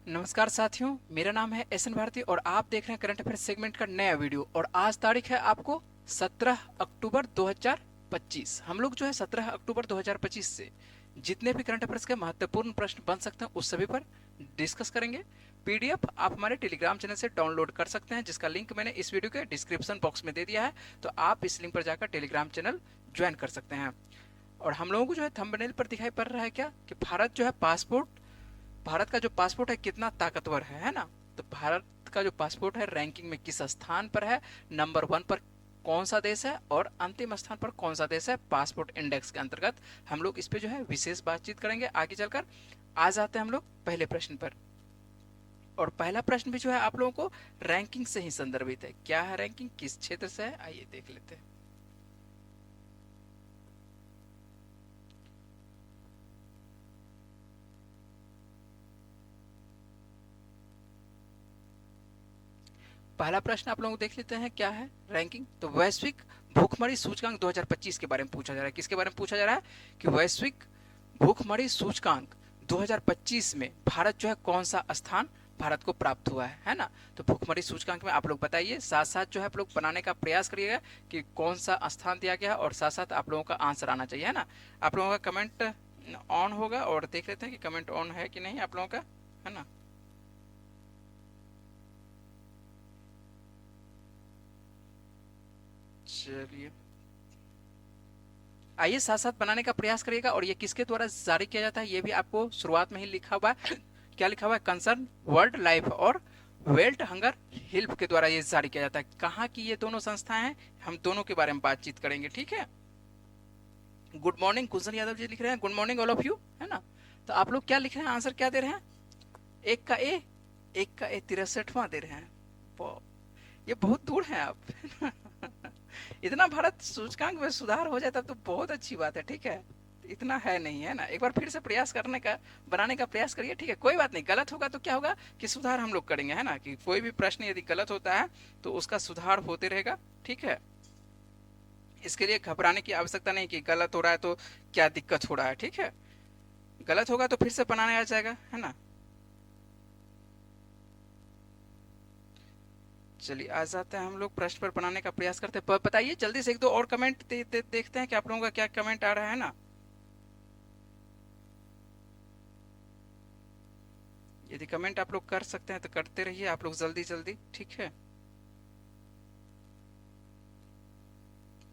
नमस्कार साथियों, मेरा नाम है एस एन भारती और आप देख रहे हैं करंट अफेयर सेगमेंट का नया वीडियो। और आज तारीख है आपको 17 अक्टूबर 2025। हम लोग जो है 17 अक्टूबर 2025 से जितने भी करंट अफेयर्स के महत्वपूर्ण प्रश्न बन सकते हैं उस सभी पर डिस्कस करेंगे। पीडीएफ आप हमारे टेलीग्राम चैनल से डाउनलोड कर सकते हैं, जिसका लिंक मैंने इस वीडियो के डिस्क्रिप्शन बॉक्स में दे दिया है। तो आप इस लिंक पर जाकर टेलीग्राम चैनल ज्वाइन कर सकते हैं। और हम लोगों को जो है थंबनेल पर दिखाई पड़ रहा है क्या कि भारत का जो पासपोर्ट है कितना ताकतवर है ना। तो भारत का जो पासपोर्ट है रैंकिंग में किस स्थान पर है, नंबर 1 पर कौन सा देश है और अंतिम स्थान पर कौन सा देश है पासपोर्ट इंडेक्स के अंतर्गत। हम लोग इस पे जो है विशेष बातचीत करेंगे आगे चलकर। आ जाते हैं हम लोग पहले प्रश्न पर। और पहला प्रश्न भी जो है आप लोगों को रैंकिंग से ही संदर्भित है। क्या है रैंकिंग, किस क्षेत्र से है, आइए देख लेते हैं। पहला प्रश्न आप लोग देख लेते हैं क्या है रैंकिंग। तो वैश्विक भूखमरी सूचकांक 2025 के बारे में पूछा जा रहा है। किसके बारे में पूछा जा रहा है कि वैश्विक भूखमरी सूचकांक 2025 में भारत जो है कौन सा स्थान भारत को प्राप्त हुआ है ना। तो भूखमरी सूचकांक में आप लोग बताइए, साथ साथ जो है आप लोग बनाने का प्रयास करिएगा कि कौन सा स्थान दिया गया है और साथ साथ आप लोगों का आंसर आना चाहिए, है ना। आप लोगों का कमेंट ऑन होगा और देख लेते हैं कि कमेंट ऑन है कि नहीं आप लोगों का, है ना। चलिए, आइए साथ साथ बनाने का प्रयास करिएगा। और ये किसके द्वारा जारी किया जाता है ये भी आपको शुरुआत में ही लिखा हुआ है। क्या लिखा हुआ है, कंसर्न वर्ल्ड लाइफ और वेल्ट हंगर हेल्प के द्वारा ये जारी किया जाता है। कहाँ की ये दोनों संस्थाएं हैं, हम दोनों के बारे में बातचीत करेंगे, ठीक है। गुड मॉर्निंग, कुंजन यादव जी लिख रहे हैं good morning all of you, है ना। तो आप लोग क्या लिख रहे हैं, आंसर क्या दे रहे हैं। एक का ए, एक का ए 63वां दे रहे हैं। ये बहुत दूर हैं आप। इतना भारत सूचकांक में सुधार हो जाए तब तो बहुत अच्छी बात है, ठीक है। इतना है नहीं, है ना। एक बार फिर से प्रयास करने का, बनाने का प्रयास करिए, ठीक है। कोई बात नहीं, गलत होगा तो क्या होगा कि सुधार हम लोग करेंगे, है ना। कि कोई भी प्रश्न यदि गलत होता है तो उसका सुधार होते रहेगा, ठीक है। इसके लिए घबराने की आवश्यकता नहीं कि गलत हो रहा है तो क्या दिक्कत हो रहा है, ठीक है। गलत होगा तो फिर से बनाने आ जाएगा, है ना। चलिए आ जाते हैं हम लोग प्रश्न पर बनाने का प्रयास करते हैं। बताइए जल्दी से, एक दो और कमेंट देखते हैं कि आप लोगों का क्या कमेंट आ रहा है ना। यदि कमेंट आप लोग कर सकते हैं तो करते रहिए आप लोग जल्दी जल्दी, ठीक है।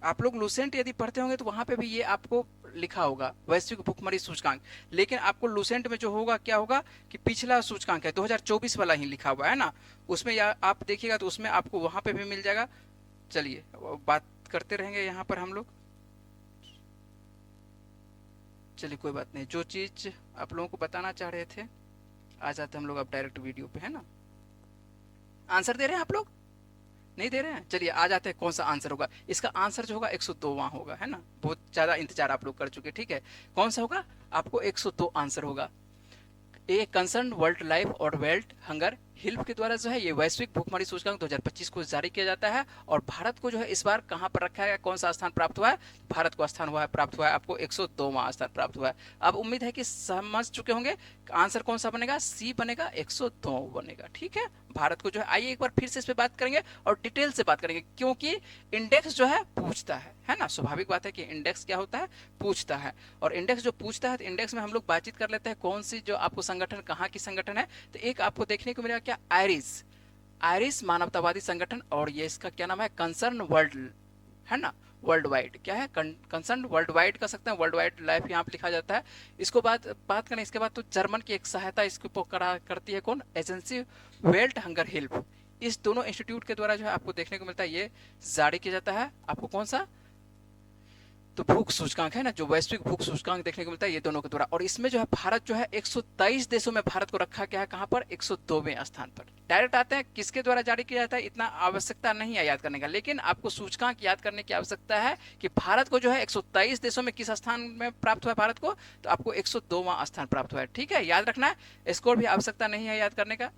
आप लोग लूसेंट यदि पढ़ते होंगे तो वहां पे भी ये आपको लिखा होगा वैश्विक भुखमरी सूचकांक। लेकिन आपको लूसेंट में जो होगा क्या होगा कि पिछला सूचकांक है 2024 वाला ही लिखा हुआ है ना। उसमें या आप देखिएगा तो उसमें आपको वहां पे भी मिल जाएगा। चलिए बात करते रहेंगे यहाँ पर हम लोग। चलिए कोई बात नहीं, जो चीज आप लोगों को बताना चाह रहे थे आ जाते हम लोग अब डायरेक्ट वीडियो पे, है ना। आंसर दे रहे हैं आप लोग, नहीं दे रहे हैं। चलिए आ जाते हैं कौन सा आंसर होगा। इसका आंसर जो होगा 102वां होगा, है ना। बहुत ज्यादा इंतजार आप लोग कर चुके, ठीक है। कौन सा होगा, आपको 102 आंसर होगा। ए कंसर्न वर्ल्ड लाइफ और वर्ल्ड हंगर हिल्प के द्वारा जो है ये वैश्विक भूखमरी सूचकांक 2025 को जारी किया जाता है। और भारत को जो है इस बार कहां पर रखा है, कौन सा स्थान प्राप्त हुआ है। भारत को स्थान हुआ है, प्राप्त हुआ है आपको 102वां स्थान प्राप्त हुआ है। अब उम्मीद है कि समझ चुके होंगे आंसर कौन सा बनेगा, सी बनेगा, 102 बनेगा, ठीक है। भारत को जो है, आइए एक बार फिर से इस पे बात करेंगे और डिटेल से बात करेंगे, क्योंकि इंडेक्स जो है पूछता है ना। स्वाभाविक बात है कि इंडेक्स क्या होता है, पूछता है। और इंडेक्स जो पूछता है तो इंडेक्स में हम लोग बातचीत कर लेते हैं कौन सी जो आपको संगठन कहाँ की संगठन है। तो एक आपको देखने को मिलेगा क्या, आयरिस, आयरिस मानवतावादी संगठन। और ये इसका क्या नाम है, कंसर्न वर्ल्ड, है ना। वर्ल्ड वाइड क्या है, कंसर्न वर्ल्ड वाइड कर सकते हैं, वर्ल्ड वाइड लाइफ यहाँ पे लिखा जाता है। इसको बात करें इसके बाद तो जर्मन की एक सहायता इसको करती है कौन, एजेंसी वेल्ट हंगर हेल्प। इस दोनों इंस्टीट्यूट के द्वारा जो है आपको देखने को मिलता है ये जारी किया जाता है। आपको कौन सा, तो भूख सूचकांक है ना, जो वैश्विक भूख सूचकांक देखने को मिलता है ये दोनों के द्वारा। और इसमें जो है भारत जो है 123 देशों में भारत को रखा गया है, कहां पर, 102वें स्थान पर। डायरेक्ट आते हैं किसके द्वारा जारी किया जाता है, इतना आवश्यकता नहीं है याद करने का, लेकिन आपको सूचकांक याद करने की आवश्यकता है कि भारत को जो है 123 देशों में किस स्थान में प्राप्त हुआ है भारत को, तो आपको 102वां स्थान प्राप्त हुआ है, ठीक है। याद रखना है, स्कोर भी आवश्यकता नहीं है याद करने का।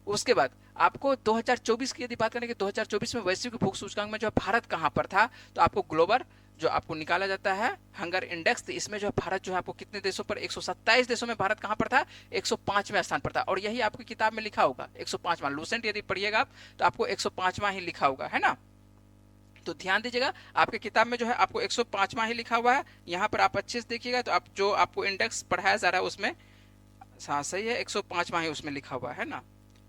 उसके बाद आपको 2024 की यदि बात करें कि 2024 में वैश्विक भूख सूचकांक में जो भारत कहां पर था, तो आपको ग्लोबल जो आपको निकाला जाता है हंगर इंडेक्स, तो इसमें जो है भारत जो है आपको कितने देशों पर, 127 देशों में भारत कहां पर था, 105वें स्थान पर था। और यही आपकी किताब में लिखा होगा 105वां, लूसेंट यदि पढ़िएगा आप तो आपको 105वां ही लिखा होगा, है ना। तो ध्यान दीजिएगा, आपके किताब में जो है आपको 105वां ही लिखा हुआ है। यहाँ पर आप अच्छे से देखिएगा तो आप जो आपको इंडेक्स पढ़ाया जा रहा है उसमें, हाँ सही है, 105वां ही उसमें लिखा हुआ है ना।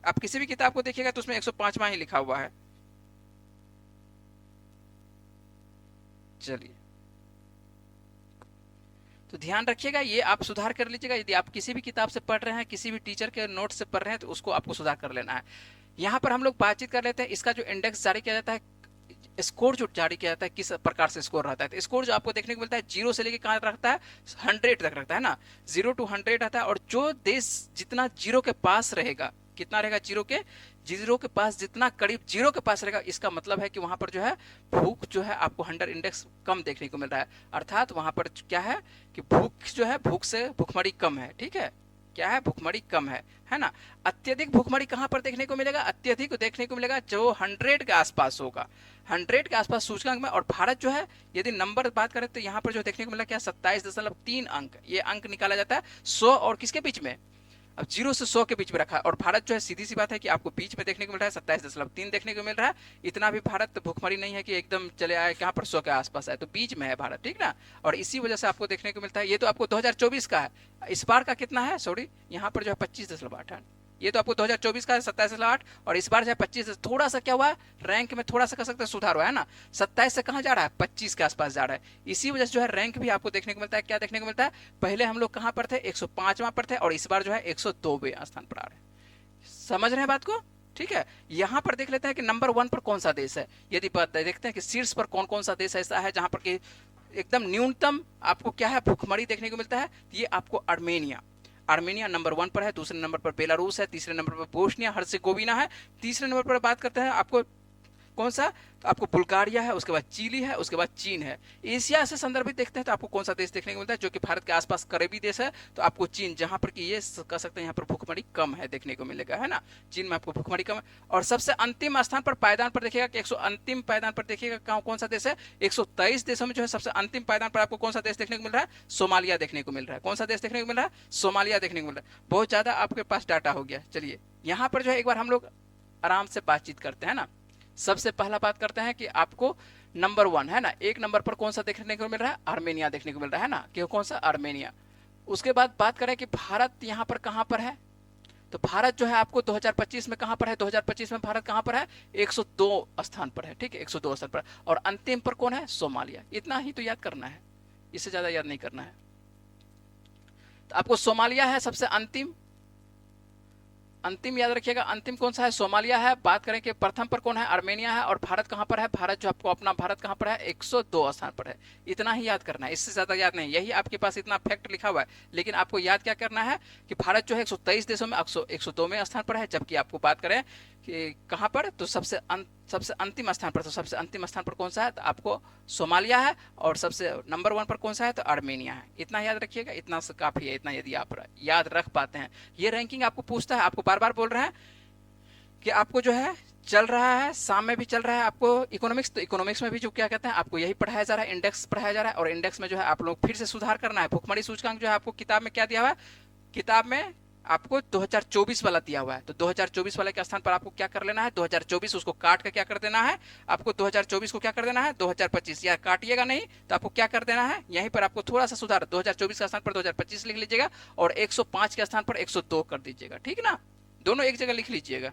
आप किसी भी किताब को देखिएगा तो उसमें 105वां ही लिखा हुआ है। चलिए, तो ध्यान रखिएगा, ये आप सुधार कर लीजिएगा। यदि आप किसी भी किताब से पढ़ रहे हैं, किसी भी टीचर के नोट से पढ़ रहे हैं, तो उसको आपको सुधार कर लेना है। यहाँ पर हम लोग बातचीत कर लेते हैं, इसका जो इंडेक्स जारी किया जाता है, स्कोर जो जारी किया जाता है, किस प्रकार से स्कोर रहता है। तो स्कोर जो आपको देखने को मिलता है, 0 से लेके कहाँ रखता है, 100 तक रखता है ना, 0 to 100 रहता है। और जो देश जितना 0 के पास रहेगा, कितना रहेगा, 0 के पास जितना करीब 0 के पास रहेगा, इसका मतलब है कि वहां पर जो है भूख जो है आपको हंगर इंडेक्स कम देखने को मिल रहा है। अर्थात वहां पर क्या है कि भूख जो है, भूख से भूखमरी कम है, ठीक है, क्या है, भूखमरी कम है ना। अत्यधिक भूखमरी कहां पर देखने को मिलेगा, अत्यधिक देखने को मिलेगा जो 100 के आसपास होगा, 100 के आसपास सूचकांक में। और भारत जो है, यदि नंबर बात करें तो यहाँ पर जो देखने को मिला क्या, 27.3 अंक, ये अंक निकाला जाता है 100 और किसके बीच में, अब 0 से 100 के बीच में रखा है। और भारत जो है, सीधी सी बात है कि आपको बीच में देखने को मिल रहा है, 27.3 देखने को मिल रहा है। इतना भी भारत भूखमरी नहीं है कि एकदम चले आए कहाँ पर 100 के आसपास है, तो बीच में है भारत, ठीक ना। और इसी वजह से आपको देखने को मिलता है, ये तो आपको 2024 का है, इस बार का कितना है, सॉरी यहाँ पर जो है 25.8 है। ये तो आपको 2024 का है 27.8, और इस बार जो है 25, थोड़ा सा क्या हुआ है, रैंक में थोड़ा सा कह सकते हैं सुधार हुआ है ना, 27 से कहाँ जा रहा है, 25 के आसपास जा रहा है। इसी वजह से जो है रैंक भी आपको देखने को मिलता है, क्या देखने को मिलता है, पहले हम लोग कहाँ पर थे, 105वां पर थे, और इस बार जो है 102वें स्थान पर आ रहे हैं। समझ रहे हैं बात को, ठीक है। यहां पर देख लेते हैं कि नंबर 1 पर कौन सा देश है। यदि देखते हैं कि शीर्ष पर कौन कौन सा देश ऐसा है जहां पर कि एकदम न्यूनतम आपको क्या है, भूखमरी देखने को मिलता है, ये आपको आर्मेनिया नंबर 1 पर है, दूसरे नंबर पर बेलारूस है, तीसरे नंबर पर बोस्निया हर्जेगोविना है, तीसरे नंबर पर बात करते हैं आपको कौन सा, तो आपको बुल्गारिया है, उसके बाद चिली है, उसके बाद चीन है। एशिया से संदर्भित देखते हैं तो आपको कौन सा देश देखने को मिलता है जो कि भारत के आसपास करीबी देश है, तो आपको चीन, जहां पर कि ये कह सकते हैं यहाँ पर भूखमरी कम है देखने को मिलेगा, है ना। चीन में आपको भूखमरी कम है। और सबसे अंतिम स्थान पर पायदान पर देखिएगा कि 100 अंतिम पायदान पर देखिएगा कौन सा देश है, 123 देशों में जो है सबसे अंतिम पायदान पर आपको कौन सा देश देखने को मिल रहा है, सोमालिया देखने को मिल रहा है। कौन सा देश देखने को मिल रहा है, सोमालिया देखने को मिल रहा है। बहुत ज्यादा आपके पास डाटा हो गया। चलिए, यहाँ पर जो है एक बार हम लोग आराम से बातचीत करते हैं ना। सबसे पहला बात करते हैं कि आपको नंबर 1 है ना, एक नंबर पर कौन सा देखने को मिल रहा है, आर्मेनिया देखने को मिल रहा है ना, कि कौन सा, आर्मेनिया। उसके बाद बात करें कि भारत यहाँ पर कहां पर है, तो भारत जो है आपको 2025 में कहां पर है, 2025 में भारत कहां पर है, 102 स्थान पर है, ठीक है, 102 स्थान पर। और अंतिम पर कौन है, सोमालिया। इतना ही तो याद करना है, इससे ज्यादा याद नहीं करना है। तो आपको सोमालिया है सबसे अंतिम, अंतिम याद रखिएगा, अंतिम कौन सा है, सोमालिया है। बात करें कि प्रथम पर कौन है, आर्मेनिया है। और भारत कहां पर है, भारत जो आपको अपना भारत कहां पर है, 102 स्थान पर है। इतना ही याद करना है, इससे ज्यादा याद नहीं। यही आपके पास इतना फैक्ट लिखा हुआ है, लेकिन आपको याद क्या करना है कि भारत जो है 123 देशों में 102वें स्थान पर है। जबकि आपको बात करें कि कहां पर, तो सबसे अंतिम स्थान पर, तो सबसे अंतिम स्थान पर कौन सा है, तो आपको सोमालिया है। और सबसे नंबर 1 पर कौन सा है, तो आर्मेनिया है। इतना याद रखिएगा, इतना से काफी है, इतना यदि आप याद रख पाते हैं। ये रैंकिंग आपको पूछता है, आपको बार बार बोल रहे हैं कि आपको जो है चल रहा है, शाम में भी चल रहा है आपको इकोनॉमिक्स, तो इकोनॉमिक्स में भी जो क्या कहते हैं आपको यही पढ़ाया जा रहा है, इंडेक्स पढ़ाया जा रहा है। और इंडेक्स में जो है आप लोग फिर से सुधार करना है। भूखमरी सूचकांक जो है आपको किताब में क्या दिया हुआ है, किताब में आपको 2024 वाला दिया हुआ है। तो 2024 वाले के स्थान पर आपको क्या कर लेना है, 2024 उसको काट कर क्या कर देना है, आपको 2024 को क्या कर देना है, 2025। या काटिएगा नहीं तो आपको क्या कर देना है, यहीं पर आपको थोड़ा सा सुधार, 2024 के स्थान पर 2025 लिख लीजिएगा, और 105 के स्थान पर 102 कर दीजिएगा, ठीक ना। दोनों एक जगह लिख लीजिएगा,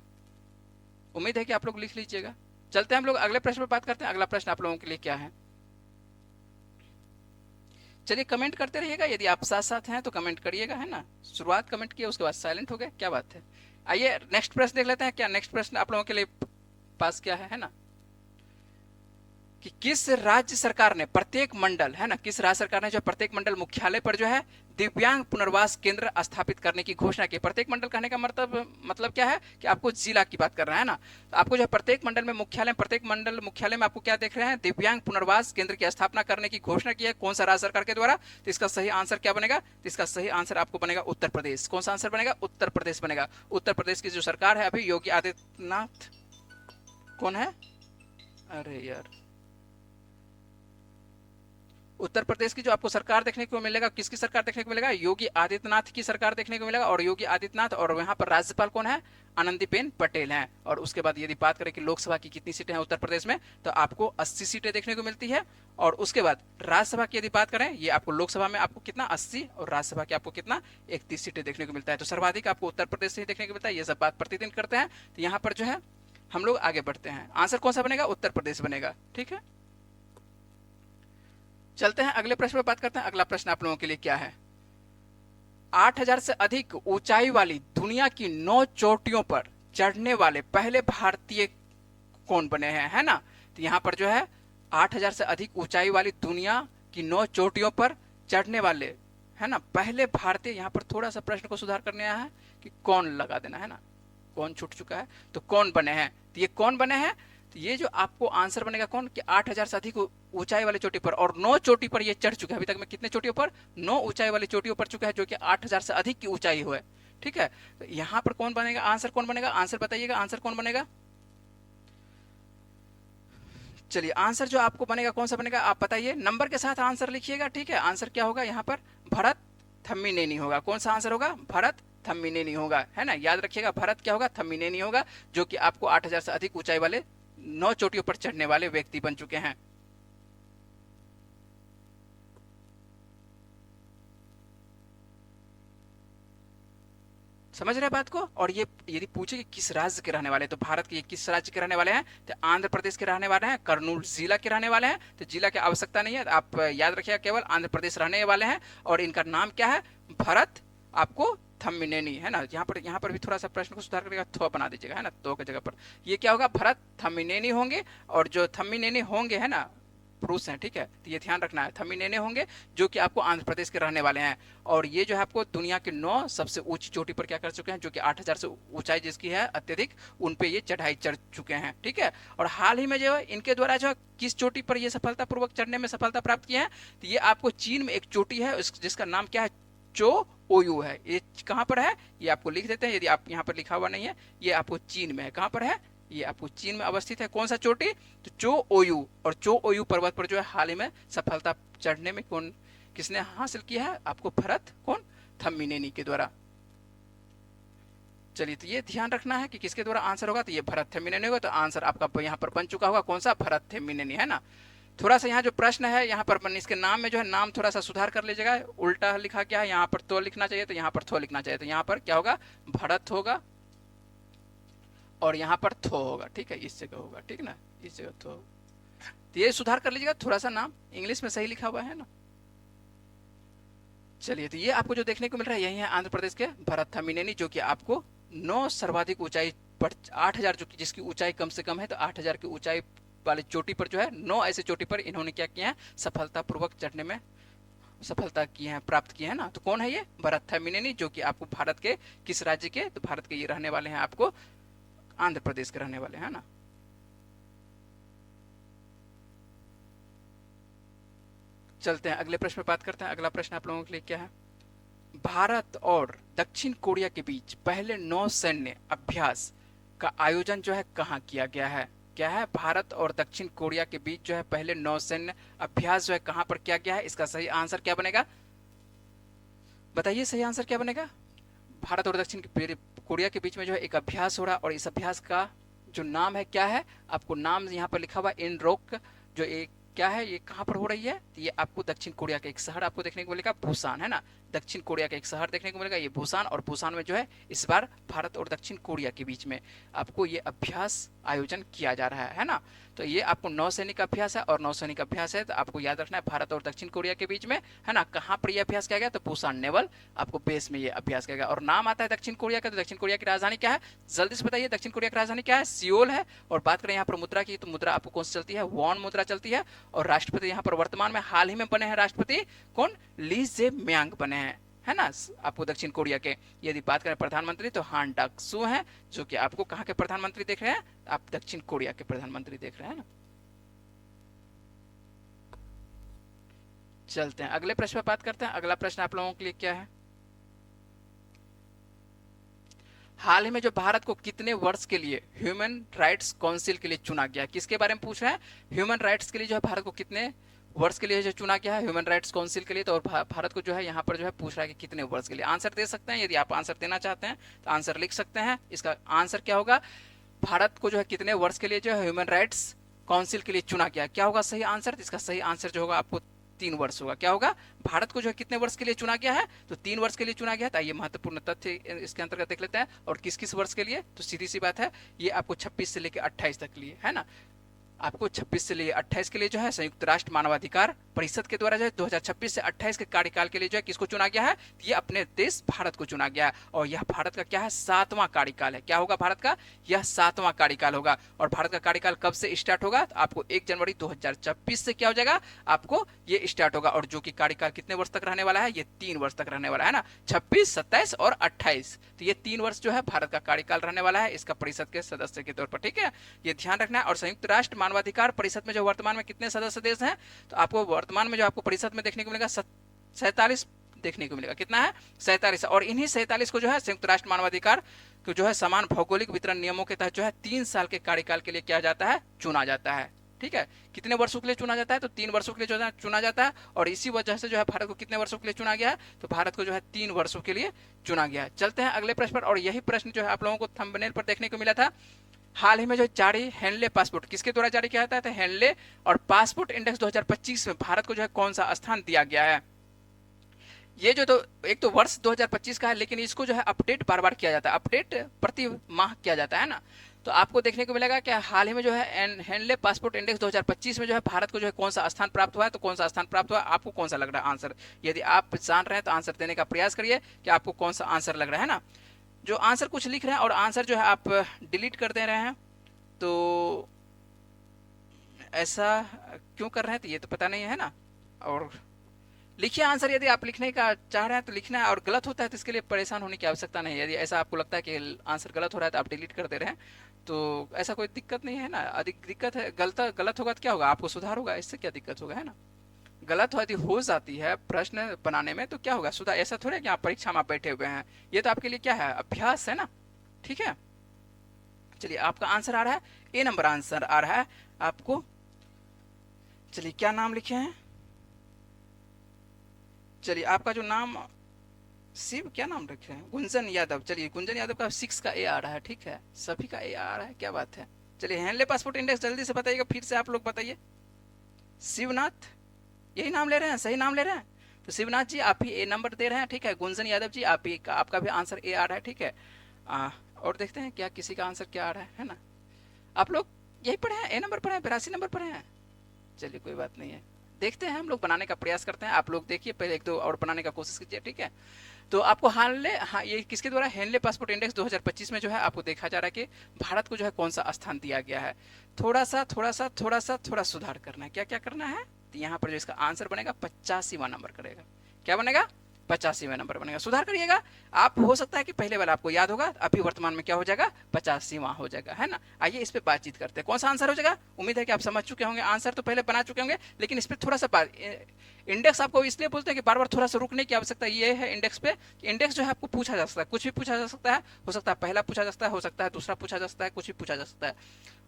उम्मीद है कि आप लोग लिख लीजिएगा। चलते हैं हम लोग अगले प्रश्न पर बात करते हैं। अगला प्रश्न आप लोगों के लिए क्या है, चलिए कमेंट करते रहिएगा। यदि आप साथ साथ हैं तो कमेंट करिएगा, है ना। शुरुआत कमेंट किया, उसके बाद साइलेंट हो गए, क्या बात है। आइए नेक्स्ट प्रश्न देख लेते हैं। क्या नेक्स्ट प्रश्न आप लोगों के लिए पास क्या है ना, कि किस राज्य सरकार ने प्रत्येक मंडल, है ना, किस राज्य सरकार ने जो प्रत्येक मंडल मुख्यालय पर जो है दिव्यांग पुनर्वास केंद्र स्थापित करने की घोषणा की। प्रत्येक मंडल कहने का मतलब क्या है कि आपको जिला की बात कर रहा है ना। तो आपको जो है प्रत्येक मंडल में मुख्यालय, प्रत्येक मंडल मुख्यालय में आपको क्या देख रहे हैं, दिव्यांग पुनर्वास केंद्र की स्थापना करने की घोषणा की है। कौन सा राज्य सरकार के द्वारा, तो इसका सही आंसर क्या बनेगा, तो इसका सही आंसर आपको बनेगा उत्तर प्रदेश। कौन सा आंसर बनेगा, उत्तर प्रदेश बनेगा। उत्तर प्रदेश की जो सरकार है अभी, योगी आदित्यनाथ, कौन है, अरे यार, उत्तर प्रदेश की जो आपको सरकार देखने को मिलेगा, किसकी सरकार देखने को मिलेगा? योगी आदित्यनाथ की सरकार देखने को मिलेगा। और योगी आदित्यनाथ, और यहाँ पर राज्यपाल कौन है? आनंदीबेन पटेल हैं। और उसके बाद यदि बात करें कि लोकसभा की कितनी सीटें हैं उत्तर प्रदेश में, तो आपको 80 सीटें देखने को मिलती है। और उसके बाद राज्यसभा की यदि बात करें, ये आपको लोकसभा में आपको कितना 80 और राज्यसभा की आपको कितना 31 सीटें देखने को मिलता है। तो सर्वाधिक आपको उत्तर प्रदेश से ही देखने को मिलता है। ये सब बात प्रतिदिन करते हैं। तो यहाँ पर जो है हम लोग आगे बढ़ते हैं। आंसर कौन सा बनेगा? उत्तर प्रदेश बनेगा। ठीक है, चलते हैं अगले प्रश्न पर बात करते हैं। अगला प्रश्न आप लोगों के लिए क्या है? 8000 से अधिक ऊंचाई वाली दुनिया की 9 चोटियों पर चढ़ने वाले पहले भारतीय कौन बने हैं, है ना? तो यहाँ पर जो है 8000 से अधिक ऊंचाई वाली दुनिया की 9 चोटियों पर चढ़ने वाले, है ना, पहले भारतीय। यहाँ पर थोड़ा सा प्रश्न को सुधार करने आया है कि कौन लगा देना, है ना, कौन छूट चुका है, तो कौन बने हैं। तो ये कौन बने हैं? तो ये जो आपको आंसर बनेगा कौन, कि 8000 से अधिक ऊंचाई वाली चोटी पर, और 9 चोटी पर ये चढ़ चुके हैं। अभी तक में कितने चोटियों पर? 9 ऊंचाई वाली चोटियों पर चुका है, जो कि 8000 से अधिक की ऊंचाई हो है। ठीक है, तो यहाँ पर कौन बनेगा? आंसर कौन बनेगा? आंसर बताइएगा, आंसर कौन बनेगा? चलिए, आंसर जो आपको बनेगा कौन सा बनेगा आप बताइए, नंबर के साथ आंसर लिखिएगा। ठीक है, आंसर क्या होगा यहाँ पर? भरत थम्मीनेनी होगा। कौन सा आंसर होगा? भरत थम्मीनेनी होगा, है ना, याद रखिएगा। भरत क्या होगा? थम्मीनेनी होगा, जो कि आपको 8000 से अधिक ऊंचाई वाले 9 चोटियों पर चढ़ने वाले व्यक्ति बन चुके हैं। समझ रहे हैं बात को? और ये यदि पूछे कि किस राज्य के रहने वाले, तो भारत के किस राज्य के रहने वाले हैं, तो आंध्र प्रदेश के रहने वाले हैं, कर्नूल जिला के रहने वाले हैं। तो जिला की आवश्यकता नहीं है, आप याद रखिएगा, केवल आंध्र प्रदेश रहने वाले हैं। और इनका नाम क्या है? भरत आपको थम्मीनेनी, है ना। यहाँ पर भी थोड़ा सा प्रश्न को सुधार करेगा, थो बना दीजिएगा, है ना, तो की जगह पर ये क्या होगा? भरत थम्मीनेनी होंगे। और जो थम्मीनेनी होंगे, है ना, पुरुष हैं। ठीक है, तो ये ध्यान रखना है, थम्मीनेनी होंगे, जो कि आपको आंध्र प्रदेश के रहने वाले हैं। और ये जो है आपको दुनिया के 9 सबसे ऊंची चोटी पर क्या कर चुके हैं, जो कि 8000 से ऊंचाई जिसकी है अत्यधिक, उन पे ये चढ़ाई चढ़ चुके हैं। ठीक है, और हाल ही में जो है इनके द्वारा जो है किस चोटी पर ये सफलतापूर्वक चढ़ने में सफलता प्राप्त की है, तो ये आपको चीन में एक चोटी है, जिसका नाम क्या है? चो ओयू है। ये कहाँ पर है? ये आपको लिख देते हैं, यदि आप यहाँ पर लिखा हुआ नहीं है, ये आपको चीन में है। कहाँ पर है? ये आपको चीन में अवस्थित है। कौन सा चोटी? तो चो ओयू। और चो ओयू पर्वत पर जो है हाल ही में सफलता चढ़ने में कौन, किसने हासिल किया है? आपको भरत कौन? थम्मीनेनी के द्वारा। चलिए, तो ये ध्यान रखना है कि किसके द्वारा आंसर होगा, तो ये भरत थम्मीनेनी होगा। तो आंसर आपका यहाँ पर बन चुका होगा कौन सा? भरत थम्मीनेनी, है ना। थोड़ा सा यहाँ जो प्रश्न है, यहाँ पर इसके नाम में जो है नाम थोड़ा सा सुधार कर लीजिएगा, उल्टा लिखा गया है। यहाँ पर तो लिखना चाहिए, तो यहाँ पर थो लिखना चाहिए। तो यहाँ पर क्या होगा? भरत होगा, और यहाँ पर थो होगा। ठीक है, इस जगह होगा, ठीक ना, इस जगह थो। तो ये सुधार कर लीजिएगा, थोड़ा सा नाम इंग्लिश में सही लिखा हुआ है ना। चलिए, तो ये आपको जो देखने को मिल रहा है, यही है आंध्र प्रदेश के भरत थम्मीनेनी, जो कि आपको 9 सर्वाधिक ऊंचाई पर 8000, जो कि जिसकी ऊंचाई कम से कम है, तो 8000 की ऊंचाई वाली चोटी पर जो है 9 ऐसे चोटी पर इन्होंने क्या किया है? सफलतापूर्वक चढ़ने में सफलता की है, प्राप्त की है ना। तो कौन है ये? भरत थम्मीनेनी, जो कि आपको भारत के किस राज्य के, तो भारत के ये रहने वाले हैं, आपको आंध्र प्रदेश के रहने वाले हैं ना। चलते हैं अगले प्रश्न पर बात करते हैं। अगला प्रश्न आप लोगों के लिए क्या है? भारत और दक्षिण कोरिया के बीच पहले नौ सैन्य अभ्यास का आयोजन जो है कहाँ किया गया है? क्या है? भारत और दक्षिण कोरिया के बीच जो है पहले नौ सैन्य अभ्यास जो है कहाँ पर किया गया है? इसका सही आंसर क्या बनेगा? बताइए, सही आंसर क्या बनेगा? भारत और दक्षिण कोरिया के बीच में जो है एक अभ्यास हो रहा है, और इस अभ्यास का जो नाम है क्या है? आपको नाम यहाँ पर लिखा हुआ इन रोक, जो एक क्या है, ये कहाँ पर हो रही है? तो ये आपको दक्षिण कोरिया का एक शहर आपको देखने को मिलेगा, बुसान, है ना। दक्षिण कोरिया का एक शहर देखने को मिलेगा, ये बुसान। और बुसान में जो है इस बार भारत और दक्षिण कोरिया के बीच में आपको ये अभ्यास आयोजन किया जा रहा है ना। तो ये आपको नौसैनिक अभ्यास है, और नौसैनिक अभ्यास है तो आपको याद रखना है भारत और दक्षिण कोरिया के बीच में, है ना। कहाँ पर यह अभ्यास किया गया? तो बुसान नेवल आपको बेस में ये अभ्यास किया गया। और नाम आता है दक्षिण कोरिया का, तो दक्षिण कोरिया की राजधानी क्या है? जल्दी से बताइए, दक्षिण कोरिया की राजधानी क्या है? सियोल है। और बात करें यहाँ पर मुद्रा की, तो मुद्रा आपको कौन सी चलती है? वॉन मुद्रा चलती है। और राष्ट्रपति यहाँ पर वर्तमान में हाल ही में बने हैं राष्ट्रपति कौन? ली जे म्यांग बने हैं, है ना, आपको दक्षिण कोरिया के। यदि बात करें प्रधानमंत्री, तो हान डक सू हैं, जो कि आपको कहाँ के प्रधानमंत्री देख रहे हैं? आप दक्षिण कोरिया के प्रधानमंत्री देख रहे हैं ना। चलते हैं अगले प्रश्न पर बात करते हैं। अगला प्रश्न आप लोगों के लिए क्या है? हाल ही में जो भारत को कितने वर्ष के लिए ह्यूमन राइट्स काउंसिल के लिए चुना गया? किसके बारे में पूछ रहे हैं? ह्यूमन राइट्स के लिए जो है भारत को कितने वर्ष के लिए जो चुना गया है ह्यूमन राइट्स काउंसिल के लिए, तो और भारत को जो है यहाँ पर जो है पूछ रहा है कि कितने वर्ष के लिए। आंसर दे सकते हैं, यदि आप आंसर देना चाहते हैं तो आंसर लिख सकते हैं। इसका आंसर क्या होगा, भारत को जो है कितने वर्ष के लिए जो है ह्यूमन राइट्स काउंसिल के लिए चुना गया। क्या होगा सही आंसर, इसका सही आंसर जो होगा आपको 3 वर्ष होगा। क्या होगा, भारत को जो है कितने वर्ष के लिए चुना गया है, तो 3 वर्ष के लिए चुना गया था। ये महत्वपूर्ण तथ्य इसके अंतर्गत देख लेते हैं। और किस किस वर्ष के लिए, तो सीधी सी बात है, ये आपको 26 से लेकर 28 तक के लिए है ना। आपको 26 से लेकर 28 के लिए जो है संयुक्त राष्ट्र मानवाधिकार परिषद के द्वारा जो है 2026 से 28 के कार्यकाल के लिए जो है किसको चुना गया है, ये अपने देश भारत को चुना गया है। और यह भारत का क्या है, 7वां कार्यकाल है। क्या होगा भारत का, यह 7वां कार्यकाल होगा। और भारत का कार्यकाल कब से स्टार्ट होगा, तो आपको 1 जनवरी 2026 से क्या हो जाएगा, आपको ये स्टार्ट होगा। और जो कि कार्यकाल कितने वर्ष तक रहने वाला है, ये 3 वर्ष तक रहने वाला है ना, 26, 27 और 28। तो ये 3 वर्ष जो है भारत का कार्यकाल रहने वाला है इसका परिषद के सदस्य के तौर पर। ठीक है, ये ध्यान रखना है। और संयुक्त राष्ट्र मानवाधिकार परिषद में जो वर्तमान में कितने सदस्य देश हैं, तो आपको वर्तमान में जो आपको परिषद में देखने को मिलेगा 47 देखने को मिलेगा। कितना है, 47। और इन्हीं 47 को जो है संयुक्त राष्ट्र मानवाधिकार को जो है समान भौगोलिक वितरण नियमों के तहत जो है 3 साल के कार्यकाल के लिए किया जाता है, चुना जाता है। ठीक है, कितने वर्षों के लिए चुना जाता है, तो 3 वर्षों के लिए जो है चुना जाता है। और इसी वजह से जो है भारत को कितने वर्षों के लिए चुना गया है, तो भारत को जो है 3 वर्षों के लिए चुना गया है। चलते हैं अगले प्रश्न पर। और यही प्रश्न जो है आप लोगों को थंबनेल पर देखने को मिला था। हाल ही में जो जारी हेनले पासपोर्ट किसके द्वारा जारी किया जाता है, तो हेनले और पासपोर्ट इंडेक्स 2025 में भारत को जो है कौन सा स्थान दिया गया है। ये जो, तो एक तो वर्ष 2025 का है, लेकिन इसको जो है अपडेट बार बार किया जाता है, अपडेट प्रति माह किया जाता है ना। तो आपको देखने को मिलेगा कि हाल ही में जो है हेनले पासपोर्ट इंडेक्स 2025 में जो है भारत को जो है कौन सा स्थान प्राप्त हुआ है, तो कौन सा स्थान प्राप्त हुआ है, आपको कौन सा लग रहा है आंसर। यदि आप जान रहे हैं तो आंसर देने का प्रयास करिए कि आपको कौन सा आंसर लग रहा है ना। जो आंसर कुछ लिख रहे हैं और आंसर जो है आप डिलीट कर दे रहे हैं, तो ऐसा क्यों कर रहे हैं, तो ये तो पता नहीं है ना। और लिखिए आंसर, यदि आप लिखने का चाह रहे हैं तो लिखना है, और गलत होता है तो इसके लिए परेशान होने की आवश्यकता नहीं है। यदि ऐसा आपको लगता है कि आंसर गलत हो रहा है तो आप डिलीट कर दे रहे हैं, तो ऐसा कोई दिक्कत नहीं है ना। अधिक दिक्कत है, गलत गलत होगा तो क्या होगा, आपको सुधार होगा, इससे क्या दिक्कत होगा, है ना। गलत यदि हो जाती है प्रश्न बनाने में तो क्या होगा, सुधार। ऐसा थोड़ा है कि आप परीक्षा में बैठे हुए हैं, ये तो आपके लिए क्या है, अभ्यास है ना। ठीक है, चलिए आपका आंसर आ रहा है, ए नंबर आंसर आ रहा है आपको। चलिए क्या नाम लिखे हैं, चलिए आपका जो नाम शिव, क्या नाम रखे हैं, गुंजन यादव। चलिए गुंजन यादव का 6 का ए आ रहा है। ठीक है, सभी का ए आ रहा है, क्या बात है। चलिए हेनले पासपोर्ट इंडेक्स जल्दी से बताइएगा, फिर से आप लोग बताइए। शिवनाथ, यही नाम ले रहे हैं, सही नाम ले रहे हैं, तो शिवनाथ जी आप ही ए नंबर दे रहे हैं। ठीक है, गुंजन यादव जी आप ही का, आपका भी आंसर ए आ रहा है। ठीक है, और देखते हैं क्या किसी का आंसर क्या आ रहा है ना। आप लोग यही पढ़े हैं, ए नंबर पढ़े हैं, 82 नंबर पढ़े हैं। चलिए कोई बात नहीं है, देखते हैं, हम लोग बनाने का प्रयास करते हैं। आप लोग देखिए पहले 1-2 और बनाने का कोशिश कीजिए। ठीक है, तो आपको हाल हाँ ये किसके द्वारा, हेनले पासपोर्ट इंडेक्स 2025 में जो है आपको देखा जा रहा है कि भारत को जो है कौन सा स्थान दिया गया है। थोड़ा सुधार करना है। क्या क्या करना है, तो यहाँ पर जो इसका आंसर बनेगा 85वां नंबर करेगा। क्या बनेगा, 85वां नंबर बनेगा। सुधार करिएगा। आप हो सकता है कि पहले वाला आपको याद होगा, अभी वर्तमान में क्या हो जाएगा, 85वां हो जाएगा, है ना। आइए इस पे बातचीत करते हैं, कौन सा आंसर हो जाएगा। उम्मीद है कि आप समझ चुके होंगे, आंसर तो पहले बना चुके होंगे, लेकिन इस पे थोड़ा सा इंडेक्स आपको इसलिए बोलते हैं कि बार बार थोड़ा सा रुकने की आवश्यकता ये है इंडेक्स पे। इंडेक्स जो है आपको पूछा जा सकता है, कुछ भी पूछा जा सकता है, हो सकता है पहला पूछा जा सकता है, हो सकता है दूसरा पूछा जा सकता है, कुछ भी पूछा जा सकता है।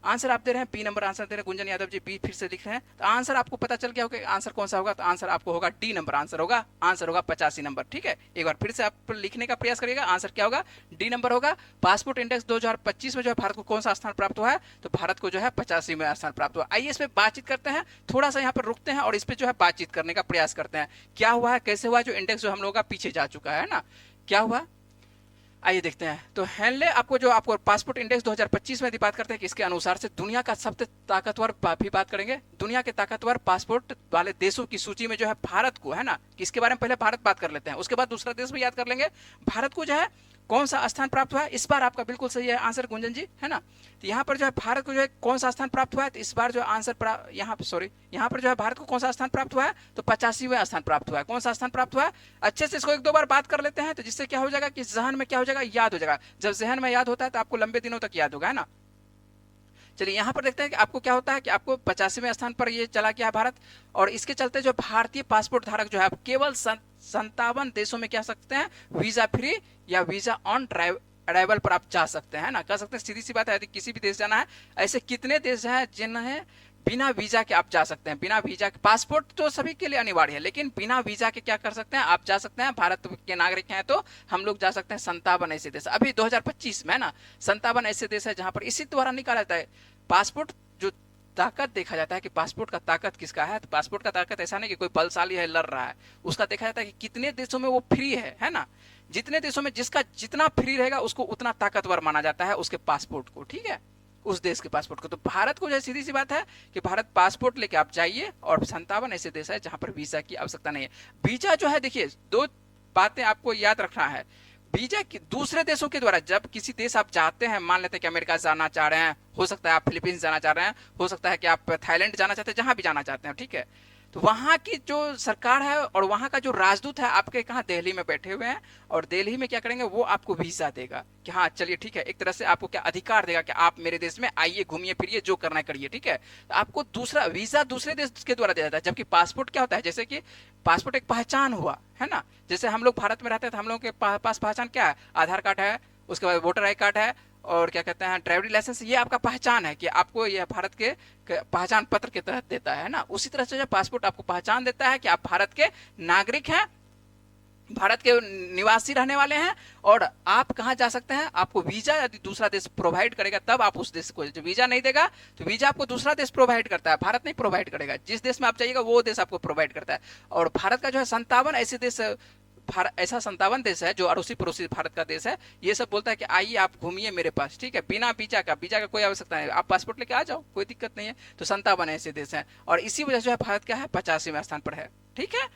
आंसर आप दे रहे हैं बी नंबर आंसर दे रहे हैं, गुंजन यादव जी बी फिर से लिख रहे हैं, तो आंसर आपको पता चल गया होगा आंसर कौन सा होगा। तो आंसर आपको होगा डी नंबर आंसर होगा, आंसर होगा 85 नंबर। ठीक है, एक बार फिर से आप लिखने का प्रयास करिएगा, आंसर क्या होगा, डी नंबर होगा। पासपोर्ट इंडेक्स 2025 में जो है भारत को कौन सा स्थान प्राप्त हुआ है, तो भारत को जो है 85वां स्थान प्राप्त हुआ। आइए इस पे बातचीत करते हैं, थोड़ा सा यहाँ पर रुकते हैं और इस पे जो है बातचीत करने का प्रयास करते हैं। क्या हुआ है, कैसे हुआ, जो इंडेक्स जो हम लोगों का पीछे जा चुका है ना, क्या हुआ, आइए देखते हैं। तो हेनले आपको जो आपको पासपोर्ट इंडेक्स 2025 में बात करते हैं कि इसके अनुसार से दुनिया का सबसे ताकतवर भी बात करेंगे, दुनिया के ताकतवर पासपोर्ट वाले देशों की सूची में जो है भारत को, है ना, किसके बारे में पहले भारत बात कर लेते हैं, उसके बाद दूसरा देश भी याद कर लेंगे। भारत को जो है कौन सा स्थान प्राप्त हुआ है, इस बार आपका बिल्कुल सही है आंसर गुंजन जी, है ना। तो यहाँ पर जो है भारत को जो है कौन सा स्थान प्राप्त हुआ है, तो इस बार जो आंसर यहाँ पर जो है भारत को कौन सा स्थान प्राप्त हुआ है, तो 85वां स्थान प्राप्त हुआ है। कौन सा स्थान प्राप्त हुआ है, अच्छे से इसको 1-2 बार बात कर लेते हैं, तो जिससे क्या हो जाएगा कि जहन में क्या हो जाएगा, याद हो जाएगा। जब जहन में याद होता है तो आपको लंबे दिनों तक याद होगा, है ना। चलिए यहाँ पर देखते हैं कि आपको क्या होता है कि आपको 85वें स्थान पर ये चला गया भारत, और इसके चलते जो भारतीय पासपोर्ट धारक जो है आप केवल 57 देशों में क्या सकते हैं, वीजा फ्री या वीजा ऑन अराइवल पर आप जा सकते हैं ना, कह सकते हैं। सीधी सी बात है, यदि किसी भी देश जाना है, ऐसे कितने देश हैं जिन्हें बिना वीजा के आप जा सकते हैं। बिना वीजा के, पासपोर्ट तो सभी के लिए अनिवार्य है, लेकिन बिना वीजा के क्या कर सकते हैं, आप जा सकते हैं। भारत के नागरिक हैं तो हम लोग जा सकते हैं 57 ऐसे देश, अभी 2025 में है ना, 57 ऐसे देश है जहां पर इसी द्वारा निकाला जाता है पासपोर्ट। जो ताकत देखा जाता है कि पासपोर्ट का ताकत किसका है, तो पासपोर्ट का ताकत ऐसा नहीं कि कोई बलशाली है लड़ रहा है, उसका देखा जाता है कि कितने देशों में वो फ्री है ना। जितने देशों में जिसका जितना फ्री रहेगा उसको उतना ताकतवर माना जाता है उसके पासपोर्ट को, ठीक है, उस देश के पासपोर्ट को। तो भारत को जो सीधी सी बात है कि भारत पासपोर्ट लेके आप जाइए, और 57 ऐसे देश है जहां पर वीजा की आवश्यकता नहीं है। वीजा जो है, देखिए दो बातें आपको याद रखना है। वीजा की दूसरे देशों के द्वारा, जब किसी देश आप जाते हैं, मान लेते हैं कि अमेरिका जाना चाह रहे हैं, हो सकता है आप फिलीपींस जाना चाह रहे हैं, हो सकता है कि आप थाईलैंड जाना चाहते हैं, जहां भी जाना चाहते हैं, ठीक है, तो वहां की जो सरकार है और वहां का जो राजदूत है आपके कहाँ दिल्ली में बैठे हुए हैं, और दिल्ली में क्या करेंगे, वो आपको वीजा देगा कि हाँ चलिए ठीक है, एक तरह से आपको क्या अधिकार देगा कि आप मेरे देश में आइए, घूमिए फिरिए, जो करना है करिए, ठीक है। तो आपको दूसरा वीजा दूसरे देश के द्वारा दिया जाता है। जबकि पासपोर्ट क्या होता है, जैसे कि पासपोर्ट एक पहचान हुआ है ना, जैसे हम लोग भारत में रहते हैं तो हम लोगों के पास पहचान क्या है, आधार कार्ड है, उसके बाद वोटर आई कार्ड है, और क्या कहते हैं ड्राइवरी लाइसेंस, ये आपका पहचान है कि आपको यह भारत के पहचान पत्र के तहत देता है ना। उसी तरह से जो पासपोर्ट आपको पहचान देता है कि आप भारत के नागरिक हैं, भारत के निवासी रहने वाले हैं, और आप कहां जा सकते हैं। आपको वीजा यदि दूसरा देश प्रोवाइड करेगा तब आप उस देश को, जो वीजा नहीं देगा तो वीजा आपको दूसरा देश प्रोवाइड करता है, भारत नहीं प्रोवाइड करेगा। जिस देश में आप जाइएगा वो देश आपको प्रोवाइड करता है। और भारत का जो है 57 ऐसे देश, ऐसा 57 देश है जो अड़ोसी पड़ोसी भारत का देश है, ये सब बोलता है कि आइए आप घूमिए मेरे पास, ठीक है, बिना वीजा का कोई आवश्यकता नहीं, आप पासपोर्ट लेके आ जाओ, कोई दिक्कत नहीं है। तो 57 ऐसे देश हैं, और इसी वजह से जो है भारत क्या है 85वें स्थान पर है, ठीक है।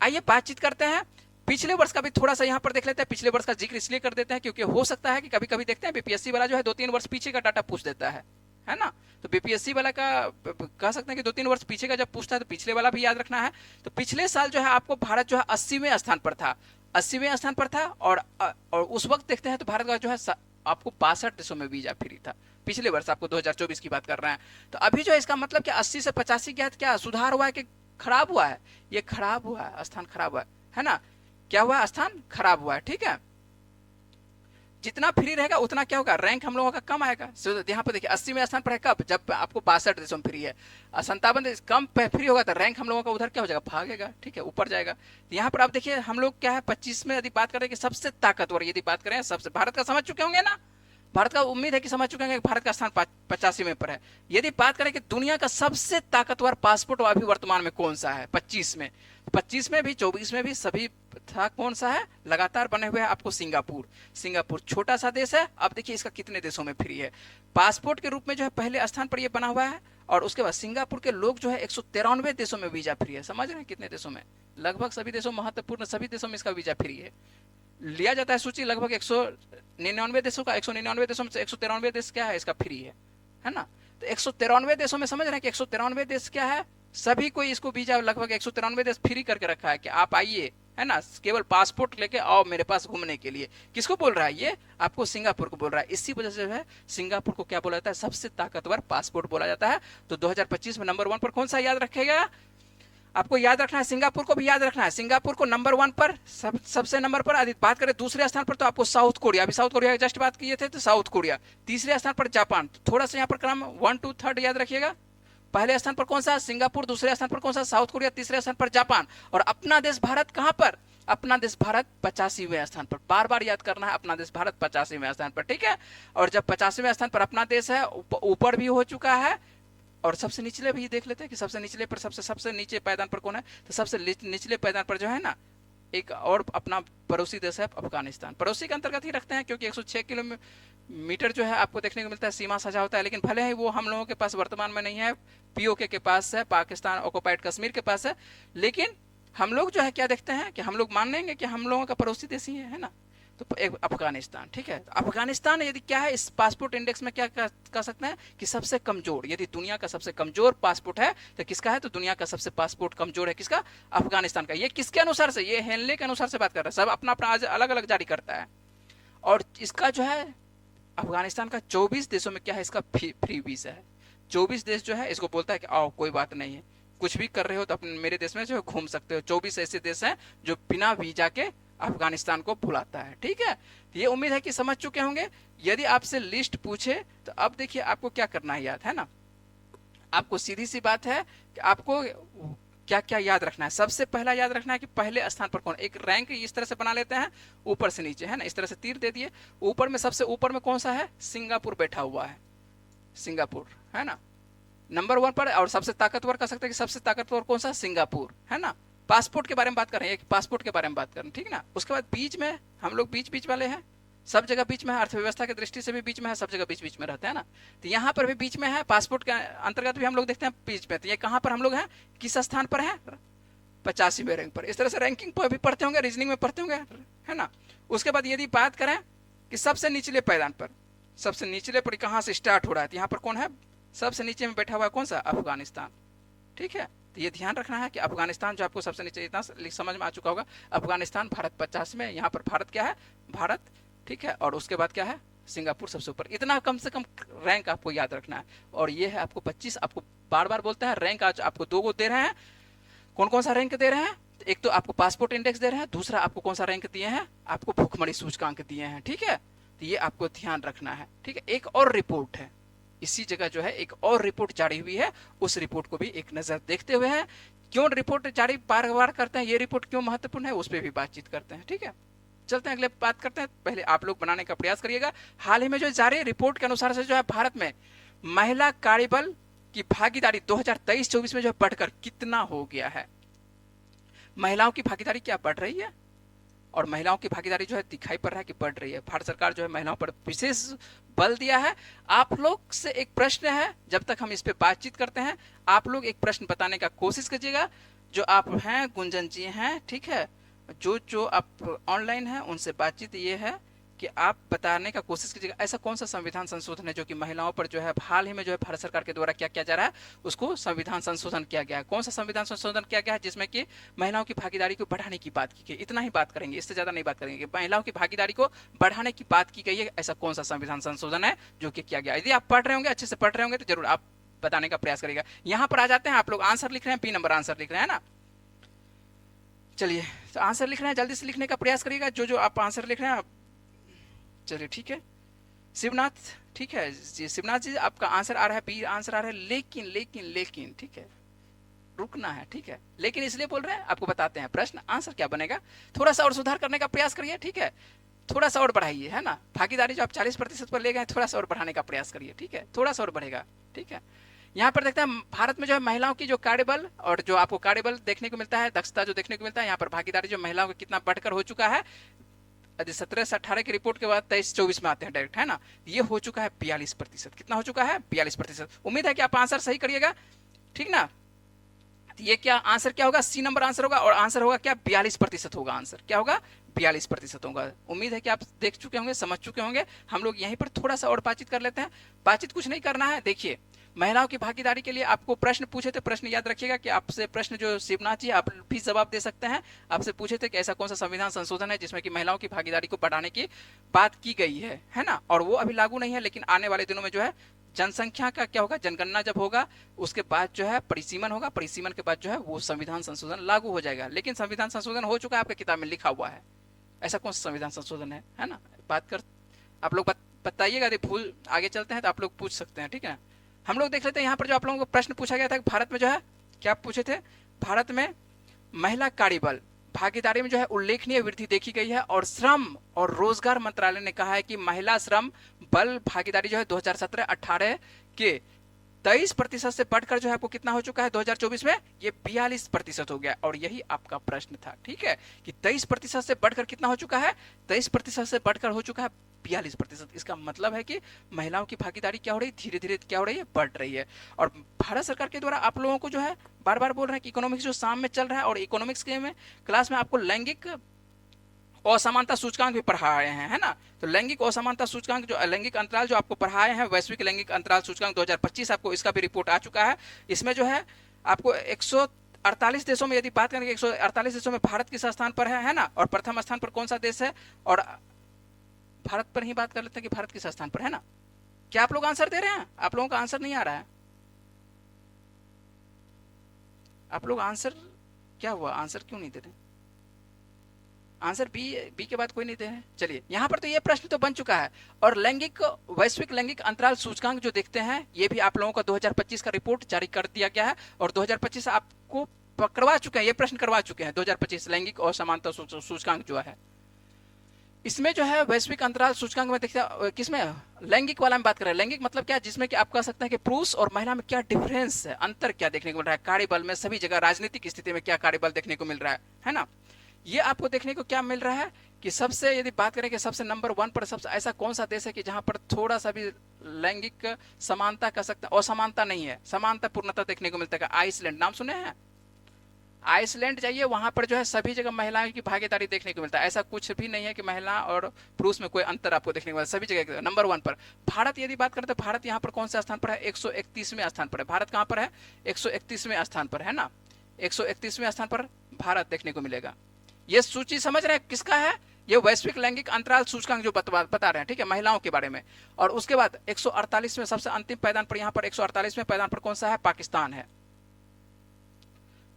आइए बातचीत करते हैं पिछले वर्ष का भी, थोड़ा सा यहाँ पर देख लेते हैं। पिछले वर्ष का जिक्र इसलिए कर देते हैं क्योंकि हो सकता है कि कभी कभी देखते हैं बीपीएससी वाला जो है 2-3 वर्ष पीछे का डाटा पूछ देता है ना। तो बीपीएससी वाला का कह सकते हैं कि 2-3 वर्ष पीछे का जब पूछता है तो पिछले वाला भी याद रखना है। तो पिछले साल जो है आपको भारत जो है 80वें स्थान पर था, 80वें स्थान पर था, और उस वक्त देखते हैं तो भारत का जो है आपको 62 देशों में वीजा फ्री था। पिछले वर्ष आपको 2024 की बात कर रहे हैं। तो अभी जो है इसका मतलब कि 80 से 85 क्या सुधार हुआ है कि खराब हुआ है, ये खराब हुआ है, स्थान खराब हुआ है ना। क्या हुआ, स्थान खराब हुआ है, ठीक है। जितना फ्री रहेगा उतना क्या होगा, रैंक हम लोगों का कम आएगा। यहाँ पर देखिए 80वें स्थान पर है कब, जब आपको 62 देशों में फ्री है। 57 देश कम फ्री होगा तो रैंक हम लोगों का उधर क्या हो जाएगा, भागेगा, ठीक है, ऊपर जाएगा। तो यहाँ पर आप देखिए हम लोग क्या है 25 में यदि बात करें कि सबसे ताकतवर, यदि बात करें सबसे, भारत का समझ चुके होंगे ना, भारत का उम्मीद है कि समझ चुके हैं कि भारत का स्थान 85वें पर है। यदि बात करें कि दुनिया का सबसे ताकतवर पासपोर्ट अभी वर्तमान में कौन सा है 25 में, 25 में भी 24 में भी सभी था, कौन सा है, लगातार बने हुए हैं आपको सिंगापुर। सिंगापुर छोटा सा देश है, अब देखिए इसका कितने देशों में फ्री है पासपोर्ट के रूप में जो है, पहले स्थान पर ये बना हुआ है। और उसके बाद सिंगापुर के लोग जो है 193 देशों में वीजा फ्री है। समझ रहे हैं कितने देशों में, लगभग सभी देशों, महत्वपूर्ण सभी देशों में इसका वीजा फ्री है। लिया जाता है सूची लगभग 199 देशों का, 199 देशों में से 193 देश क्या है इसका फ्री है ना। तो 193 देशों में समझ रहे हैं कि 193 देश क्या है, सभी कोई इसको वीजा लगभग 193 देश फ्री करके रखा है कि आप आइए, है ना, केवल पासपोर्ट लेके आओ मेरे पास घूमने के लिए। किसको बोल रहा है ये, आपको सिंगापुर को बोल रहा है। इसी वजह से जो है सिंगापुर को क्या बोला जाता है, सबसे ताकतवर पासपोर्ट बोला जाता है। तो 2025 में नंबर 1 पर कौन सा याद रखेगा, आपको याद रखना है, सिंगापुर को भी याद रखना है। सिंगापुर को नंबर 1 पर, सबसे नंबर पर। यदि बात करें दूसरे स्थान पर तो आपको साउथ कोरिया, अभी साउथ कोरिया की जस्ट बात किए थे तो साउथ कोरिया। तीसरे स्थान पर जापान। थोड़ा सा यहाँ पर क्रम 1 to 3 याद रखिएगा। पहले स्थान पर कौन सा, सिंगापुर, दूसरे स्थान पर कौन सा, साउथ कोरिया, तीसरे स्थान पर जापान, और अपना देश भारत कहां पर, अपना देश भारत 85वें स्थान पर। बार बार याद करना है, अपना देश भारत 85वें स्थान पर, ठीक है। और जब 85वें स्थान पर अपना देश है, ऊपर भी हो चुका है, और सबसे निचले भी देख लेते हैं कि सबसे निचले पर, सबसे नीचे पायदान पर कौन है, तो सबसे निचले पायदान पर जो है ना एक और अपना पड़ोसी देश है अफगानिस्तान। पड़ोसी के अंतर्गत ही रखते हैं क्योंकि 106 किलोमीटर जो है आपको देखने को मिलता है, सीमा साझा होता है। लेकिन भले ही वो हम लोगों के पास वर्तमान में नहीं है, पीओके के पास है, पाकिस्तान ऑक्युपाइड कश्मीर के पास है, लेकिन हम लोग जो है क्या देखते हैं कि हम लोग मान लेंगे कि हम लोगों का पड़ोसी देश ही है ना। तो एक अफगानिस्तान, ठीक है। तो अफगानिस्तान यदि क्या है इस पासपोर्ट इंडेक्स में क्या कह सकते हैं कि सबसे कमजोर, यदि दुनिया का सबसे कमजोर पासपोर्ट है तो किसका है, तो दुनिया का सबसे पासपोर्ट कमजोर है किसका, अफगानिस्तान का। ये किसके अनुसार से, ये हेनले के अनुसार से बात कर रहे हैं, सब अपना अपना अलग अलग जारी करता है। और इसका जो है अफगानिस्तान का 24 देशों में क्या है, इसका फ्री वीजा है। 24 देश जो है इसको बोलता है कि आओ कोई बात नहीं है, कुछ भी कर रहे हो तो अपने मेरे देश में जो है घूम सकते हो। 24 ऐसे देश हैं जो बिना वीजा के अफगानिस्तान को बुलाता है, ठीक है। तो ये उम्मीद है कि समझ चुके होंगे। यदि आपसे लिस्ट पूछे तो अब देखिए आपको क्या करना है याद है ना, आपको सीधी सी बात है कि आपको क्या क्या याद रखना है। सबसे पहला याद रखना है कि पहले स्थान पर कौन। एक रैंक इस तरह से बना लेते हैं, ऊपर से नीचे, है ना, इस तरह से तीर दे दिए। ऊपर में सबसे ऊपर में कौन सा है, सिंगापुर बैठा हुआ है, सिंगापुर, है ना, नंबर 1 पर। और सबसे ताकतवर कह सकते हैं कि सबसे ताकतवर कौन सा, सिंगापुर, है ना। पासपोर्ट के बारे में बात कर रहे हैं, पासपोर्ट के बारे में बात कर रहे हैं, ठीक ना। उसके बाद बीच में हम लोग बीच बीच वाले हैं, सब जगह बीच में है, अर्थव्यवस्था की दृष्टि से भी बीच में है, सब जगह बीच बीच में रहते हैं ना। तो यहाँ पर भी बीच में है, पासपोर्ट के अंतर्गत भी हम लोग देखते हैं बीच में। तो ये कहाँ पर हम लोग हैं, किस स्थान पर है, 85वें रैंक पर। इस तरह से रैंकिंग पर भी पढ़ते होंगे, रीजनिंग में पढ़ते होंगे, है ना। उसके बाद यदि बात करें कि सबसे निचले पायदान पर, सबसे निचले पर कहाँ से स्टार्ट हो रहा है, तो यहाँ पर कौन है, सबसे नीचे में बैठा हुआ है कौन सा, अफगानिस्तान, ठीक है। तो ये ध्यान रखना है कि अफगानिस्तान जो आपको सबसे नीचे, इतना समझ में आ चुका होगा, अफगानिस्तान, भारत 50 में, यहाँ पर भारत क्या है, भारत, ठीक है। और उसके बाद क्या है, सिंगापुर सबसे ऊपर। इतना कम से कम रैंक आपको याद रखना है। और ये है आपको 25, आपको बार बार बोलते हैं रैंक आज आपको 2 को दे रहे हैं। कौन कौन सा रैंक दे रहे हैं, एक तो आपको पासपोर्ट इंडेक्स दे रहे हैं, दूसरा आपको कौन सा रैंक दिए हैं, आपको भूखमरी सूचकांक दिए हैं, ठीक है। तो ये आपको ध्यान रखना है, ठीक है। एक और रिपोर्ट है इसी जगह जो है, एक और रिपोर्ट जारी हुई है, उस रिपोर्ट को भी एक नजर देखते हुए है। क्यों रिपोर्ट जारी बार बार करते हैं, ये रिपोर्ट क्यों महत्वपूर्ण है, उस पर भी बातचीत करते हैं, ठीक है। चलते हैं अगले बात करते हैं। पहले आप लोग बनाने का प्रयास करिएगा। हाल ही में जो जारी रिपोर्ट के अनुसार से जो है, भारत में महिला कार्यबल की भागीदारी 2023-24 में जो है बढ़कर कितना हो गया है। महिलाओं की भागीदारी क्या बढ़ रही है, और महिलाओं की भागीदारी जो है दिखाई पड़ रहा है कि बढ़ रही है। भारत सरकार जो है महिलाओं पर विशेष बल दिया है। आप लोग से एक प्रश्न है, जब तक हम इस पे बातचीत करते हैं, आप लोग एक प्रश्न बताने का कोशिश कीजिएगा। जो आप हैं, गुंजन जी हैं, ठीक है, जो आप ऑनलाइन हैं, उनसे बातचीत ये है कि आप बताने का कोशिश कीजिएगा, ऐसा कौन सा संविधान संशोधन है जो कि महिलाओं पर जो है हाल ही में जो है भारत सरकार के द्वारा क्या किया जा रहा है, उसको संविधान संशोधन किया गया है। कौन सा संविधान संशोधन किया गया है जिसमें कि महिलाओं की भागीदारी को बढ़ाने की बात की गई। इतना ही बात करेंगे, इससे ज्यादा नहीं बात करेंगे। महिलाओं की भागीदारी को बढ़ाने की बात की गई है, ऐसा कौन सा संविधान संशोधन है जो कि किया गया। यदि आप पढ़ रहे होंगे, अच्छे से पढ़ रहे होंगे, तो जरूर आप बताने का प्रयास करिएगा। यहाँ पर आ जाते हैं, आप लोग आंसर लिख रहे हैं, बी नंबर आंसर लिख रहे हैं ना। चलिए, तो आंसर लिख रहे हैं, जल्दी से लिखने का प्रयास करिएगा, जो आप आंसर लिख रहे हैं। चलिए ठीक है, शिवनाथ, ठीक है जी, शिवनाथ जी आपका आंसर आ रहा है, बी आंसर आ रहा है। लेकिन लेकिन लेकिन ठीक है, रुकना है, ठीक है। लेकिन इसलिए बोल रहे हैं, आपको बताते हैं प्रश्न आंसर क्या बनेगा। थोड़ा सा और सुधार करने का प्रयास करिए, ठीक है, थोड़ा सा और बढ़ाइए, है ना। भागीदारी जो आप 40% पर ले गए, थोड़ा सा और बढ़ाने का प्रयास करिए, ठीक है, थोड़ा सा और बढ़ेगा, ठीक है। यहाँ पर देखते हैं भारत में जो है महिलाओं की जो कार्यबल, और जो आपको कार्यबल देखने को मिलता है, दक्षता जो देखने को मिलता है, यहाँ पर भागीदारी जो महिलाओं का कितना बढ़कर हो चुका है। यदि 17 से 18 की रिपोर्ट के बाद 23-24 में आते हैं डायरेक्ट, है ना, ये हो चुका है 42%। कितना हो चुका है, 42%। उम्मीद है कि आप आंसर सही करिएगा, ठीक ना। तो ये क्या आंसर क्या होगा, सी नंबर आंसर होगा, और आंसर होगा क्या, 42% होगा। आंसर क्या होगा, 42% होगा। उम्मीद है कि आप देख चुके होंगे, समझ चुके होंगे। हम लोग यहीं पर थोड़ा सा और बातचीत कर लेते हैं। बातचीत कुछ नहीं करना है। देखिए, महिलाओं की भागीदारी के लिए आपको प्रश्न पूछे थे, प्रश्न याद रखिएगा कि आपसे प्रश्न जो शिवनाथ जी आप भी जवाब दे सकते हैं। आपसे पूछे थे कि ऐसा कौन सा संविधान संशोधन है जिसमें कि महिलाओं की भागीदारी को बढ़ाने की बात की गई है ना। और वो अभी लागू नहीं है, लेकिन आने वाले दिनों में जो है जनसंख्या का क्या होगा, जनगणना जब होगा उसके बाद जो है परिसीमन होगा, परिसीमन के बाद जो है वो संविधान संशोधन लागू हो जाएगा। लेकिन संविधान संशोधन हो चुका है, आपके किताब में लिखा हुआ है। ऐसा कौन सा संविधान संशोधन है ना। बात कर, आप लोग बताइएगा। यदि भूल आगे चलते हैं तो आप लोग पूछ सकते हैं, ठीक है। हम लोग देख लेते हैं यहाँ पर जो आप लोगों को प्रश्न पूछा गया था कि भारत में जो है क्या पूछे थे, भारत में महिला कार्यबल भागीदारी में जो है उल्लेखनीय वृद्धि देखी गई है। और श्रम और रोजगार मंत्रालय ने कहा है कि महिला श्रम बल भागीदारी जो है 2017-18 के 23% से बढ़कर जो है आपको कितना हो चुका है 2024 में, ये 42% हो गया। और यही आपका प्रश्न था, ठीक है, कि 23% से बढ़कर कितना हो चुका है, 23% से बढ़कर हो चुका है 42%। इसका मतलब है कि महिलाओं की भागीदारी क्या हो रही है, धीरे धीरे क्या हो रही है, बढ़ रही है। और भारत सरकार के द्वारा आप लोगों को जो है बार बार बोल रहे हैं कि इकोनॉमिक्स जो शाम में चल रहा है, और इकोनॉमिक्स के में क्लास में आपको लैंगिक असमानता सूचकांक भी पढ़ाए हैं, है ना। तो लैंगिक असमानता सूचकांक जो लैंगिक अंतराल जो आपको पढ़ाए हैं, वैश्विक लैंगिक अंतराल सूचकांक 2025, आपको इसका भी रिपोर्ट आ चुका है। इसमें जो है आपको 148 देशों में, यदि बात करेंगे 148 देशों में भारत किस स्थान पर है ना। और प्रथम स्थान पर कौन सा देश है, और भारत पर ही बात कर लेते हैं कि भारत किस स्थान पर है ना। क्या आप लोग आंसर दे रहे हैं, आप लोगों का आंसर नहीं आ रहा है। आप लोग आंसर क्या हुआ, आंसर क्यों नहीं दे रहे, आंसर बी, बी के बाद कोई नहीं दे है। चलिए यहाँ पर तो ये प्रश्न तो बन चुका है। और लैंगिक वैश्विक लैंगिक अंतराल सूचकांक जो देखते हैं, ये भी आप लोगों का 2025 का रिपोर्ट जारी कर दिया गया है, और 2025 आपको करवा चुके हैं, ये प्रश्न करवा चुके हैं 2025 लैंगिक और समानता सूचकांक जो है। इसमें जो है वैश्विक अंतराल सूचकांक में देखते किसमें लैंगिक वाला में बात कर रहे हैं। लैंगिक मतलब क्या, जिसमें कि आप कह सकते हैं कि पुरुष और महिला में क्या डिफरेंस है, अंतर क्या देखने को मिल रहा है, कार्यबल में सभी जगह, राजनीतिक स्थिति में क्या कार्यबल देखने को मिल रहा है ना। ये आपको देखने को क्या मिल रहा है कि सबसे, यदि बात करें कि सबसे नंबर 1 पर सबसे ऐसा कौन सा देश है कि जहां पर थोड़ा सा भी लैंगिक समानता कह सकते हैं, असमानता नहीं है, समानता पूर्णता देखने को मिलता है। आइसलैंड नाम सुने हैं? आइसलैंड जाइए, वहां पर जो है सभी जगह महिलाओं की भागीदारी देखने को मिलता है। ऐसा कुछ भी नहीं है कि महिला और पुरुष में कोई अंतर आपको देखने को मिलता है, सभी जगह नंबर 1 पर। भारत यदि बात करते हैं, भारत यहाँ पर कौन से स्थान पर है? 131वें स्थान पर है। भारत कहाँ पर है? 131वें स्थान पर है ना। 131वें स्थान पर भारत देखने को मिलेगा। ये सूची समझ रहे हैं किसका है? ये वैश्विक लैंगिक अंतराल सूचकांक जो बता रहे हैं, ठीक है, महिलाओं के बारे में। और उसके बाद 148वें सबसे अंतिम पायदान पर, यहाँ पर 148वें पायदान पर कौन सा है? पाकिस्तान है।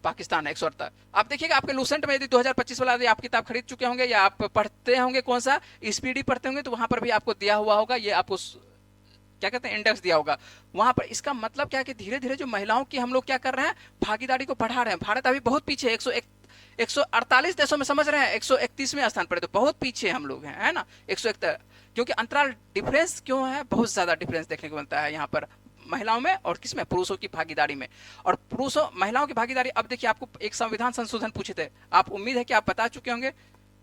पाकिस्तान है 148। आप देखिएगा आपके लूसेंट में यदि 2025 वाला यदि आप किताब खरीद चुके होंगे या आप पढ़ते होंगे, कौन सा स्पीडी पढ़ते होंगे, तो वहां पर भी आपको दिया हुआ होगा, ये आपको क्या कहते हैं, इंडेक्स दिया होगा वहां पर। इसका मतलब क्या है कि धीरे धीरे जो महिलाओं की हम लोग क्या कर रहे हैं, भागीदारी को बढ़ा रहे हैं। भारत अभी बहुत पीछे है, 148 देशों में, समझ रहे हैं, 131वें स्थान पर, तो बहुत पीछे हम लोग हैं, है ना। 141, क्योंकि अंतराल डिफरेंस क्यों है, बहुत ज्यादा डिफरेंस देखने को मिलता है यहाँ पर महिलाओं में और किसमें, पुरुषों की भागीदारी में। और पुरुषों महिलाओं की भागीदारी, अब देखिए आपको एक संविधान संशोधन पूछे थे, आप उम्मीद है कि आप बता चुके होंगे।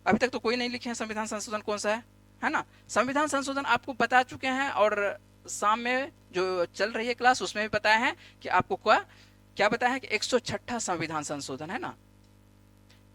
अभी तक तो कोई नहीं लिखे हैं संविधान संशोधन कौन सा है ना। संविधान संशोधन आपको बता चुके हैं, और शाम में जो चल रही है क्लास उसमें भी बताया है कि आपको क्या बताया है कि 106वां संविधान संशोधन है ना।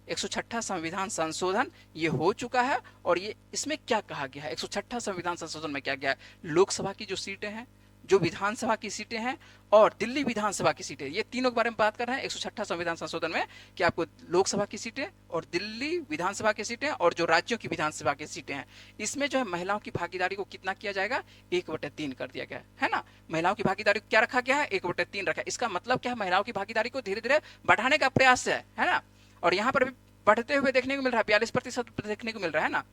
106वां संविधान संशोधन ये हो चुका है। और ये इसमें क्या कहा गया है, 106वां संविधान संशोधन में क्या गया है, लोकसभा की जो सीटें हैं, जो विधानसभा की सीटें हैं, और दिल्ली विधानसभा की सीटें, ये तीनों के बारे में बात कर रहे हैं 106वां संविधान संशोधन में, कि आपको लोकसभा की सीटें और दिल्ली विधानसभा की सीटें और जो राज्यों की विधानसभा की सीटें हैं, इसमें जो है महिलाओं की भागीदारी को कितना किया जाएगा, 1/3 कर दिया गया है ना। महिलाओं की भागीदारी को क्या रखा गया है, 1/3 रखा है। इसका मतलब क्या है, महिलाओं की भागीदारी को धीरे धीरे बढ़ाने का प्रयास है ना। और यहाँ पर भी बढ़ते हुए देखने को मिल रहा है, 42% देखने को मिल रहा है ना।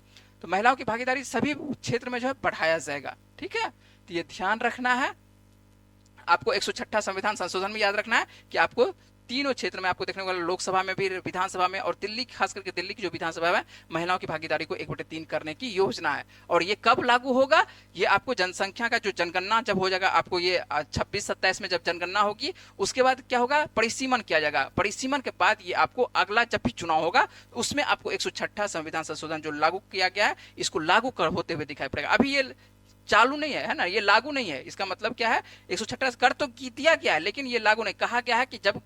तो महिलाओं की भागीदारी सभी क्षेत्र में जो है बढ़ाया जाएगा, ठीक है। तो ये ध्यान रखना है आपको। 106वां संविधान संशोधन में याद रखना है कि आपको तीनों क्षेत्र में आपको देखने को मिला, लोकसभा में भी, विधानसभा में, और दिल्ली, खास करके दिल्ली की जो विधानसभा है, महिलाओं की भागीदारी को 1/3 करने की योजना है। और ये कब लागू होगा, ये आपको जनसंख्या का जो जनगणना जब हो जाएगा, आपको ये 26-27 में जब जनगणना होगी, उसके बाद क्या होगा, परिसीमन किया जाएगा। परिसीमन के बाद ये आपको अगला जब भी चुनाव होगा, उसमें आपको 106वां संविधान संशोधन जो लागू किया गया है, इसको लागू होते हुए दिखाई पड़ेगा। अभी ये चालू नहीं है ना, ये लागू नहीं है। इसका मतलब क्या है, 106 कर तो दिया गया है, लेकिन ये लागू नहीं। कहा गया है कि जब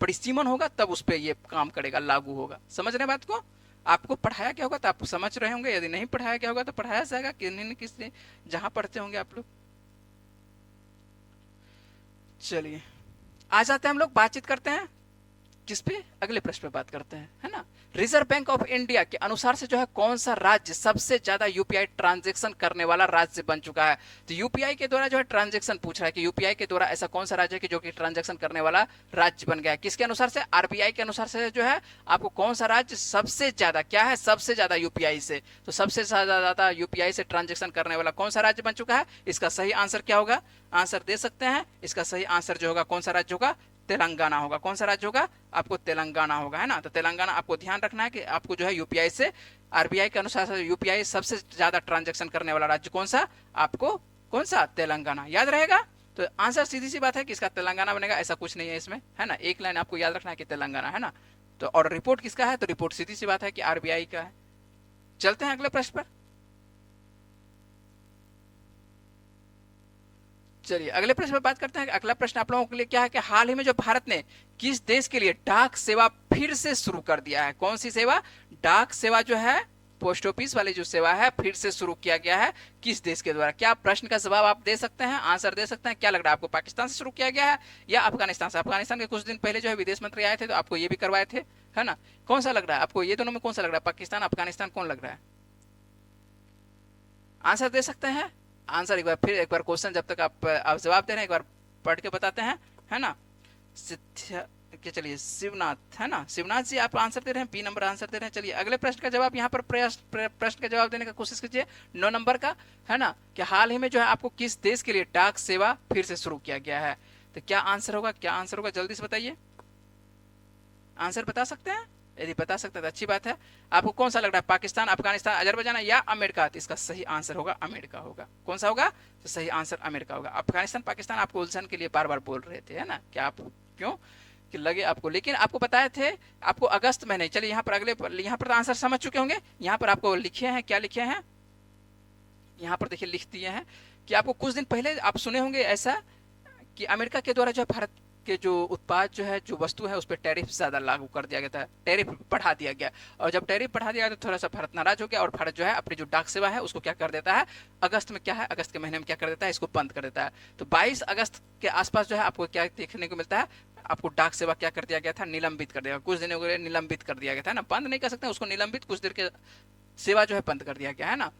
परिसीमन होगा तब उस पर ये काम करेगा, लागू होगा। समझ रहे बात को? आपको पढ़ाया क्या होगा तो आप समझ रहे होंगे, यदि नहीं पढ़ाया क्या होगा तो पढ़ाया जाएगा किसी न किसी जहां पढ़ते होंगे आप लोग। चलिए आ जाते हैं, हम लोग बातचीत करते हैं किस पे, अगले प्रश्न पे बात करते हैं, है ना। रिजर्व बैंक ऑफ इंडिया के अनुसार से जो है कौन सा राज्य सबसे ज्यादा यूपीआई ट्रांजैक्शन करने वाला राज्य बन चुका है। तो यूपीआई के द्वारा जो है ट्रांजैक्शन पूछ रहा है कि यूपीआई के द्वारा ऐसा कौन सा राज्य है कि जो कि ट्रांजैक्शन करने वाला राज्य बन गया है। किसके अनुसार से, आरबीआई के अनुसार से जो है आपको कौन सा राज्य सबसे ज्यादा, क्या है, सबसे ज्यादा यूपीआई से, तो सबसे ज्यादा यूपीआई से ट्रांजेक्शन करने वाला कौन सा राज्य बन चुका है। इसका सही आंसर क्या होगा, आंसर दे सकते हैं। इसका सही आंसर जो होगा, कौन सा राज्य होगा, तेलंगाना होगा। कौन सा राज्य होगा, आपको तेलंगाना होगा, है ना। तो तेलंगाना आपको ध्यान रखना है कि आपको जो है यूपीआई से, आरबीआई के अनुसार से यूपीआई सबसे ज्यादा ट्रांजैक्शन करने वाला राज्य कौन सा, आपको कौन सा, तेलंगाना, याद रहेगा। तो आंसर सीधी सी बात है कि इसका तेलंगाना बनेगा, ऐसा कुछ नहीं है इसमें, है ना। एक लाइन आपको याद रखना है कि तेलंगाना, है ना। तो और रिपोर्ट किसका है, तो रिपोर्ट सीधी सी बात है कि आरबीआई का है। चलते हैं अगले प्रश्न पर। चलिए अगले प्रश्न पर बात करते हैं। अगला प्रश्न आप लोगों के लिए क्या है कि हाल ही में जो भारत ने किस देश के लिए डाक सेवा फिर से शुरू कर दिया है। कौन सी सेवा, डाक सेवा जो है, पोस्ट ऑफिस वाली जो सेवा है, फिर से शुरू किया गया है, किस देश के द्वारा। क्या प्रश्न का जवाब आप दे सकते हैं, आंसर दे सकते हैं। क्या लग रहा है आपको, पाकिस्तान से शुरू किया गया है या अफगानिस्तान से। अफगानिस्तान के कुछ दिन पहले जो है विदेश मंत्री आए थे, तो आपको ये भी करवाए थे, है ना। कौन सा लग रहा है आपको, ये दोनों में कौन सा लग रहा है, पाकिस्तान अफगानिस्तान, कौन लग रहा है, आंसर दे सकते हैं। आंसर एक बार फिर, एक बार क्वेश्चन जब तक आप जवाब दे रहे हैं, एक बार पढ़ के बताते हैं, है ना। कि चलिए शिवनाथ है ना, शिवनाथ जी आप आंसर दे रहे हैं, बी नंबर आंसर दे रहे हैं। चलिए अगले प्रश्न का जवाब यहाँ पर प्रश्न का जवाब देने का कोशिश कीजिए 9 नंबर का, है ना, कि हाल ही में जो है आपको किस देश के लिए डाक सेवा फिर से शुरू किया गया है। तो क्या आंसर होगा, क्या आंसर होगा, जल्दी से बताइए। आंसर बता सकते हैं? यदि बता सकते हैं तो अच्छी बात है। आपको कौन सा लग रहा है, पाकिस्तान, अफगानिस्तान, अजरबैजान या अमेरिका? तो इसका सही आंसर होगा अमेरिका होगा। कौन सा होगा? तो सही आंसर अमेरिका होगा। अफगानिस्तान पाकिस्तान आपको उलझन के लिए बार बार बोल रहे थे, है ना, कि आप क्यों कि लगे आपको, लेकिन आपको बताए थे आपको अगस्त महीने। चलिए यहाँ पर अगले, यहाँ पर आंसर समझ चुके होंगे। यहाँ पर आपको लिखे हैं, क्या लिखे हैं यहाँ पर देखिए, लिख दिए हैं कि आपको कुछ दिन पहले आप सुने होंगे ऐसा कि अमेरिका के द्वारा जो भारत के जो उत्पाद जो है, जो वस्तु है, उस पर टैरिफ ज्यादा लागू कर दिया गया था, टैरिफ बढ़ा दिया गया। और जब टैरिफ बढ़ा दिया गया तो थोड़ा सा भारत नाराज हो गया, और भारत जो है अपनी जो डाक सेवा है उसको क्या कर देता है, अगस्त में, क्या है, अगस्त के महीने में क्या कर देता है, इसको बंद कर देता है। तो 22 अगस्त के आसपास जो है आपको क्या देखने को मिलता है, आपको डाक सेवा क्या कर दिया गया था, निलंबित कर दिया, कुछ दिनों के लिए निलंबित कर दिया गया था ना, बंद नहीं कर सकते उसको, निलंबित, कुछ देर के सेवा जो है बंद कर दिया गया है ना।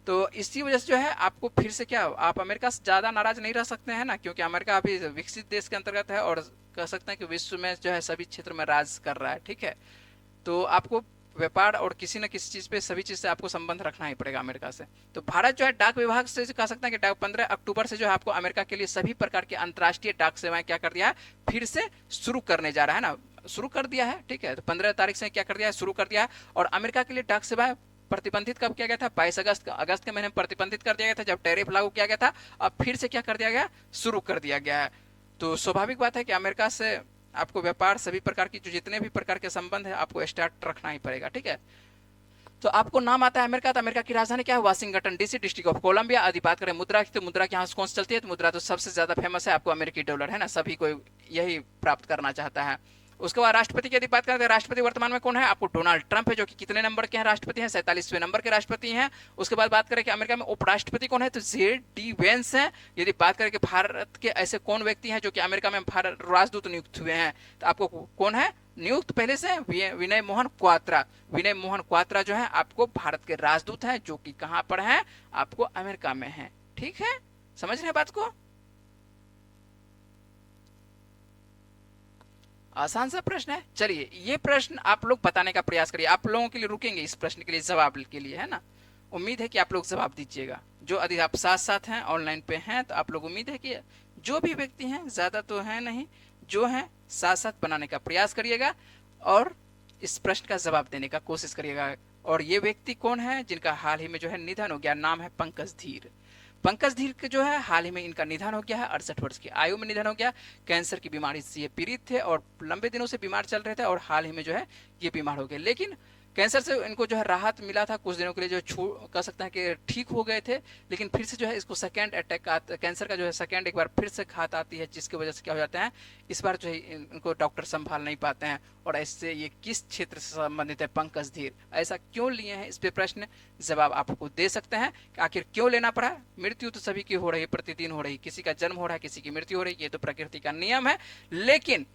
तो इसी वजह से जो है आपको फिर से क्या, आप अमेरिका से ज़्यादा नाराज नहीं रह सकते हैं ना, क्योंकि अमेरिका अभी विकसित देश के अंतर्गत है और कह सकते हैं कि विश्व में जो है सभी क्षेत्र में राज कर रहा है, ठीक है। तो आपको व्यापार और किसी न किसी चीज़ पे, सभी चीज़ से आपको संबंध रखना ही पड़ेगा अमेरिका से। तो भारत जो है डाक विभाग से कह सकते हैं कि 15 अक्टूबर से जो है आपको अमेरिका के लिए सभी प्रकार की अंतर्राष्ट्रीय डाक सेवाएं क्या कर दिया है, फिर से शुरू करने जा रहा है ना, शुरू कर दिया है, ठीक है। तो 15 तारीख से क्या कर दिया है, शुरू कर दिया है। और अमेरिका के लिए डाक सेवाएं प्रतिबंधित कब किया गया था, 22 अगस्त के महीने में प्रतिबंधित कर दिया गया था, जब टैरिफ लागू किया गया था। अब फिर से क्या कर दिया गया, शुरू कर दिया गया है। तो स्वाभाविक बात है कि अमेरिका से आपको व्यापार, सभी प्रकार की जो जितने भी प्रकार के संबंध है आपको स्टार्ट रखना ही पड़ेगा, ठीक है। तो आपको नाम आता है अमेरिका, तो अमेरिका की राजधानी क्या है, Washington DC, district of Columbia. आदि बात करें मुद्रा की, तो मुद्रा की यहाँ कौन सी चलती है, तो मुद्रा तो सबसे ज्यादा फेमस है आपको अमेरिकी डॉलर, है ना, सभी को यही प्राप्त करना चाहता है। उसके बाद राष्ट्रपति की यदि बात करें तो राष्ट्रपति वर्तमान में कौन है, आपको डोनाल्ड ट्रंप है, जो कि कितने नंबर के हैं राष्ट्रपति हैं, 47वें नंबर के राष्ट्रपति हैं। उसके बाद बात करें कि अमेरिका में उपराष्ट्रपति कौन है, तो जेड डी वेंस हैं। यदि बात करें कि भारत के ऐसे कौन व्यक्ति हैं जो कि अमेरिका में भारत राजदूत नियुक्त हुए हैं, तो आपको कौन है नियुक्त पहले से, विनय मोहन क्वात्रा। विनय मोहन क्वात्रा जो है आपको भारत के राजदूत हैं, जो कि कहां पर हैं, आपको अमेरिका में है, ठीक है। समझ रहे हैं बात को? आसान सा प्रश्न है। चलिए ये प्रश्न आप लोग बताने का प्रयास करिए, आप लोगों के लिए रुकेंगे इस प्रश्न के लिए, जवाब के लिए, है ना। उम्मीद है कि आप लोग जवाब दीजिएगा। जो यदि आप साथ साथ हैं, ऑनलाइन पे हैं, तो आप लोग उम्मीद है कि जो भी व्यक्ति हैं, ज्यादा तो है नहीं, जो हैं साथ साथ बनाने का प्रयास करिएगा और इस प्रश्न का जवाब देने का कोशिश करिएगा। और ये व्यक्ति कौन है जिनका हाल ही में जो है निधन हो गया, नाम है पंकज धीर। पंकज धीर के जो है हाल ही में इनका निधन हो गया है, 68 की आयु में निधन हो गया। कैंसर की बीमारी से ये पीड़ित थे और लंबे दिनों से बीमार चल रहे थे, और हाल ही में जो है ये बीमार हो गए। लेकिन कैंसर से इनको जो है राहत मिला था, कुछ दिनों के लिए जो कह सकते हैं कि ठीक हो गए थे। लेकिन फिर से जो है इसको सेकेंड अटैक, कैंसर का जो है सेकेंड एक बार फिर से घात आती है, जिसकी वजह से क्या हो जाता है, इस बार जो है इनको डॉक्टर संभाल नहीं पाते हैं। और ऐसे ये किस क्षेत्र से संबंधित है पंकज धीर, ऐसा क्यों लिए हैं, इस पे प्रश्न जवाब आपको दे सकते हैं कि आखिर क्यों लेना पड़ा। मृत्यु तो सभी की हो रही, प्रतिदिन हो रही, किसी का जन्म हो रहा है, किसी की मृत्यु हो रही, ये तो प्रकृति का नियम है। लेकिन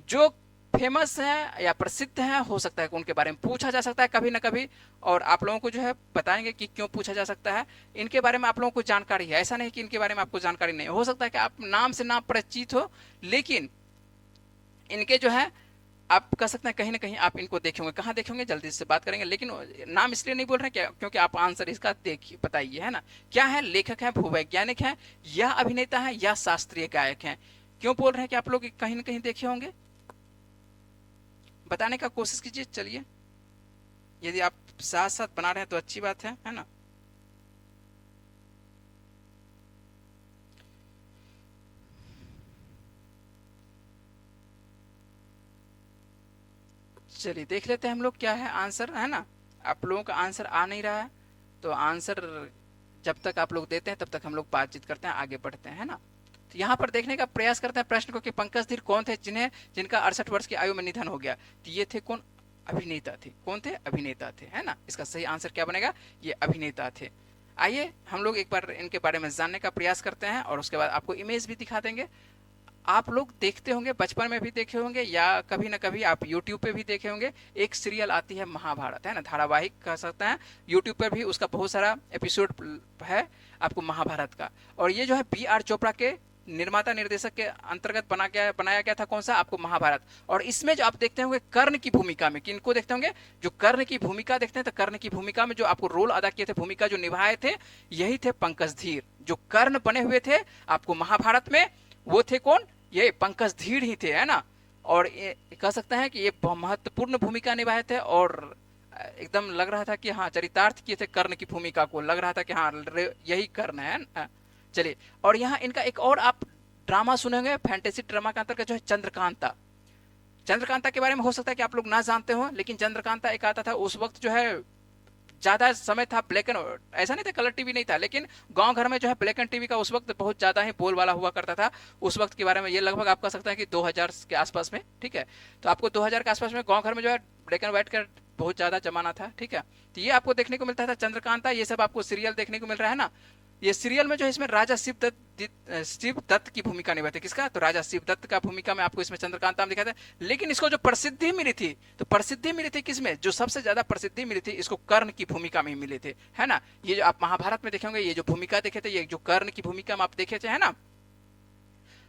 जो फेमस हैं या प्रसिद्ध हैं, हो सकता है कि उनके बारे में पूछा जा सकता है कभी ना कभी, और आप लोगों को जो है बताएंगे कि क्यों पूछा जा सकता है। इनके बारे में आप लोगों को जानकारी है, ऐसा नहीं कि इनके बारे में आपको जानकारी नहीं हो सकता है कि आप नाम से ना परिचित हो, लेकिन इनके जो है आप कह सकते हैं कहीं ना कहीं आप इनको देखेंगे। कहाँ देखेंगे, जल्दी से बात करेंगे, लेकिन नाम इसलिए नहीं बोल रहे हैं क्योंकि आप आंसर इसका देखिए, बताइए, है ना। क्या है, लेखक है, भूवैज्ञानिक है, या अभिनेता है, या शास्त्रीय गायक है। क्यों बोल रहे हैं कि आप लोग कहीं ना कहीं देखे होंगे, बताने का कोशिश कीजिए। चलिए यदि आप साथ साथ बना रहे हैं तो अच्छी बात है ना। चलिए देख लेते हैं हम लोग क्या है आंसर, है ना। आप लोगों का आंसर आ नहीं रहा है, तो आंसर जब तक आप लोग देते हैं तब तक हम लोग बातचीत करते हैं, आगे बढ़ते हैं, है ना। तो यहाँ पर देखने का प्रयास करते हैं प्रश्न को कि पंकज धीर कौन थे जिनका 68 वर्ष की आयु में निधन हो गया। तो ये थे कौन, अभिनेता थे। कौन थे, अभिनेता थे, है ना। इसका सही आंसर क्या बनेगा, ये अभिनेता थे। आइए हम लोग एक बार इनके बारे में जानने का प्रयास करते हैं, और उसके बाद आपको इमेज भी दिखा देंगे। आप लोग देखते होंगे, बचपन में भी देखे होंगे, या कभी ना कभी आप यूट्यूब पे भी देखे होंगे, एक सीरियल आती है महाभारत, है ना, धारावाहिक कह सकते हैं, यूट्यूब पर भी उसका बहुत सारा एपिसोड है आपको महाभारत का। और ये जो है बी आर चोपड़ा के निर्माता निर्देशक के अंतर्गत बनाया गया था कौन सा आपको महाभारत। और इसमें जो आप देखते होंगे कर्ण की भूमिका में, किनको देखते होंगे, जो कर्ण की भूमिका देखते हैं, तो कर्ण की भूमिका में जो आपको रोल अदा किए थे, भूमिका जो निभाए थे, यही थे पंकज धीर। जो कर्ण बने हुए थे आपको महाभारत में, वो थे कौन, ये पंकज धीर ही थे, है ना। और ये कह सकते हैं कि ये महत्वपूर्ण भूमिका निभाए थे, और एकदम लग रहा था कि हाँ चरितार्थ किए थे कर्ण की भूमिका को, लग रहा था कि हाँ यही कर्ण है। चलिए, और यहाँ इनका एक और आप ड्रामा सुनेंगे फैंटेसी ड्रामा के अंतर्गत, जो है चंद्रकांता। चंद्रकांता के बारे में हो सकता है कि आप लोग ना जानते हो, लेकिन चंद्रकांता एक आता था उस वक्त, जो है ज्यादा समय था ब्लैक एंड, ऐसा नहीं था कलर टीवी नहीं था, लेकिन गांव घर में जो है ब्लैक एंड टीवी का उस वक्त बहुत ज्यादा ही बोलबाला हुआ करता था। उस वक्त के बारे में ये लगभग आप कह सकते हैं कि 2000 के आसपास में, ठीक है। तो आपको 2000 के आसपास में गांव घर में जो है ब्लैक एंड व्हाइट का बहुत ज्यादा जमाना था, ठीक है। तो ये आपको देखने को मिलता था चंद्रकांता, ये सब आपको सीरियल देखने को मिल रहा है ना। ये सीरियल में जो है इसमें राजा शिव दत्त की भूमिका निभाते, किसका, तो राजा शिव दत्त का भूमिका में आपको इसमें चंद्रकांता में दिखाया था। लेकिन इसको जो प्रसिद्धि मिली थी, तो प्रसिद्धि मिली थी किसमें, जो सबसे ज्यादा प्रसिद्धि मिली थी इसको कर्ण की भूमिका में मिले थे, है ना। ये जो आप महाभारत में देखेंगे, ये जो भूमिका देखे थे, ये जो कर्ण की भूमिका में आप देखे थे, है ना।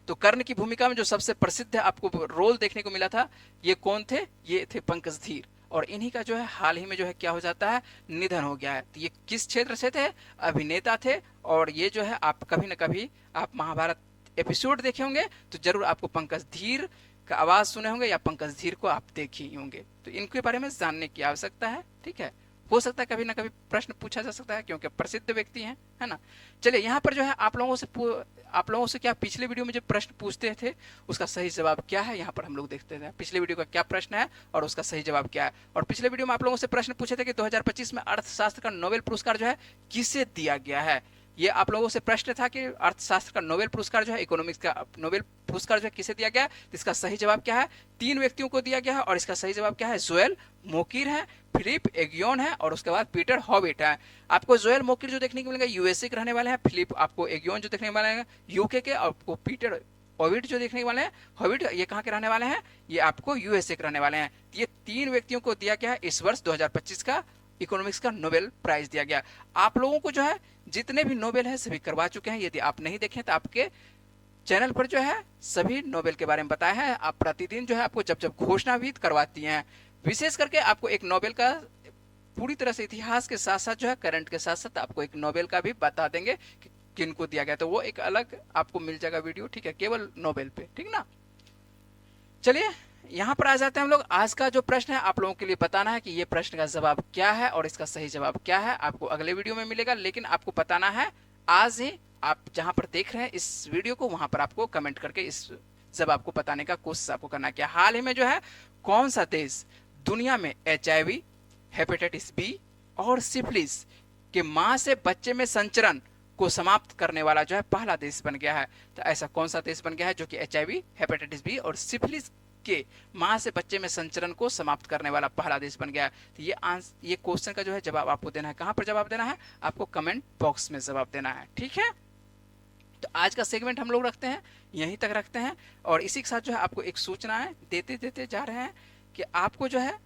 तो कर्ण की भूमिका में जो सबसे प्रसिद्ध आपको रोल देखने को मिला था, ये कौन थे, ये थे पंकज धीर। और इन्हीं का जो है हाल ही में जो है क्या हो जाता है, निधन हो गया है। तो ये किस क्षेत्र से थे, अभिनेता थे। और ये जो है आप कभी ना कभी आप महाभारत एपिसोड देखे होंगे, तो जरूर आपको पंकज धीर का आवाज सुने होंगे, या पंकज धीर को आप देखे ही होंगे। तो इनके बारे में जानने की आवश्यकता है, ठीक है। हो सकता है कभी ना कभी प्रश्न पूछा जा सकता है, क्योंकि प्रसिद्ध व्यक्ति हैं, है ना। चलिए, यहाँ पर जो है आप लोगों से क्या पिछले वीडियो में जो प्रश्न पूछते थे उसका सही जवाब क्या है, यहाँ पर हम लोग देखते थे पिछले वीडियो का क्या प्रश्न है और उसका सही जवाब क्या है। और पिछले वीडियो में आप लोगों से प्रश्न पूछे थे कि 2025 में अर्थशास्त्र का नोबेल पुरस्कार जो है किसे दिया गया है। ये आप लोगों से प्रश्न था कि अर्थशास्त्र का नोबेल पुरस्कार जो है, इकोनॉमिक्स का नोबेल पुरस्कार जो है किसे दिया गया है। इसका सही जवाब क्या है, 3 व्यक्तियों को दिया गया है। और इसका सही जवाब क्या है, जोएल मोकिर है, फिलिप एगियोन है, और उसके बाद पीटर हॉविट है। आपको जोएल मोकिर जो देखने को मिलेगा यूएसए के रहने वाले हैं, फिलिप आपको एगियोन जो देखने वाले हैं यूके के, और आपको पीटर हॉविट जो देखने वाले हैं, हॉविट ये कहाँ के रहने वाले हैं, ये आपको यूएसए के रहने वाले हैं। ये 3 व्यक्तियों को दिया गया है इस वर्ष 2025 का इकोनॉमिक्स का नोबेल प्राइज दिया गया। आप लोगों को जो है जितने भी नोबेल है सभी करवा चुके हैं। यदि आप नहीं देखें तो आपके चैनल पर जो है सभी नोबेल के बारे में बताया है। आप प्रतिदिन जो है आपको जब जब घोषणा भी करवाती हैं, विशेष करके आपको एक नोबेल का पूरी तरह से इतिहास के साथ साथ जो है करंट के साथ साथ आपको एक नोबेल का भी बता देंगे कि किनको दिया गया, तो वो एक अलग आपको मिल जाएगा वीडियो, ठीक है, केवल नोबेल पे, ठीक ना। चलिए, यहाँ पर आ जाते हैं हम लोग। आज का जो प्रश्न है आप लोगों के लिए बताना है कि ये प्रश्न का जवाब क्या है और इसका सही जवाब क्या है, आपको अगले वीडियो में मिलेगा। लेकिन आपको बताना है आज ही, आप जहां पर देख रहे हैं इस वीडियो को, वहां पर आपको कमेंट करके इस जवाब को बताने का कोशिश आपको करना है। क्या हाल ही में जो है कौन सा देश दुनिया में HIV, हेपेटाइटिस बी और सिफिलिस के मां से बच्चे में संचरण को समाप्त करने वाला जो है पहला देश बन गया है। तो ऐसा कौन सा देश बन गया है जो कि HIV, हेपेटाइटिस बी और सिफिलिस के मां से बच्चे में संचरण को समाप्त करने वाला पहला देश बन गया है। तो ये क्वेश्चन का जो है जवाब आपको देना है, कहां पर जवाब देना है, आपको कमेंट बॉक्स में जवाब देना है, ठीक है। तो आज का सेगमेंट हम लोग रखते हैं, यहीं तक रखते हैं। और इसी के साथ जो है आपको एक सूचना है देते देते जा रहे हैं कि आपको जो है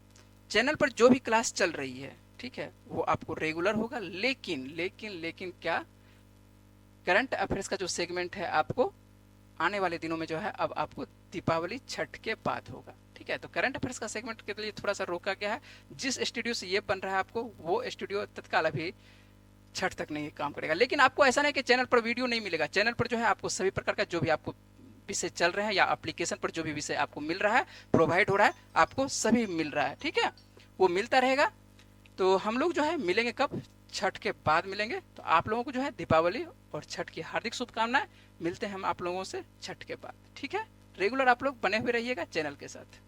चैनल पर जो भी क्लास चल रही है, ठीक है, वो आपको रेगुलर होगा। लेकिन लेकिन लेकिन क्या, करंट अफेयर्स का जो सेगमेंट है आपको आने वाले दिनों में जो है अब आपको दीपावली छठ के बाद होगा, ठीक है। तो करंट अफेयर्स का सेगमेंट के लिए थोड़ा सा रोका गया है। जिस स्टूडियो से ये बन रहा है आपको, वो स्टूडियो तत्काल अभी छठ तक नहीं काम करेगा। लेकिन आपको ऐसा नहीं कि चैनल पर वीडियो नहीं मिलेगा, चैनल पर जो है आपको सभी प्रकार का जो भी आपको विषय चल रहे हैं या एप्लीकेशन पर जो भी विषय आपको मिल रहा है, प्रोवाइड हो रहा है, आपको सभी मिल रहा है, ठीक है, वो मिलता रहेगा। तो हम लोग जो है मिलेंगे कब, छठ के बाद मिलेंगे। तो आप लोगों को जो है दीपावली और छठ की हार्दिक शुभकामनाएं। मिलते हैं हम आप लोगों से छठ के बाद, ठीक है। रेगुलर आप लोग बने हुए रहिएगा चैनल के साथ।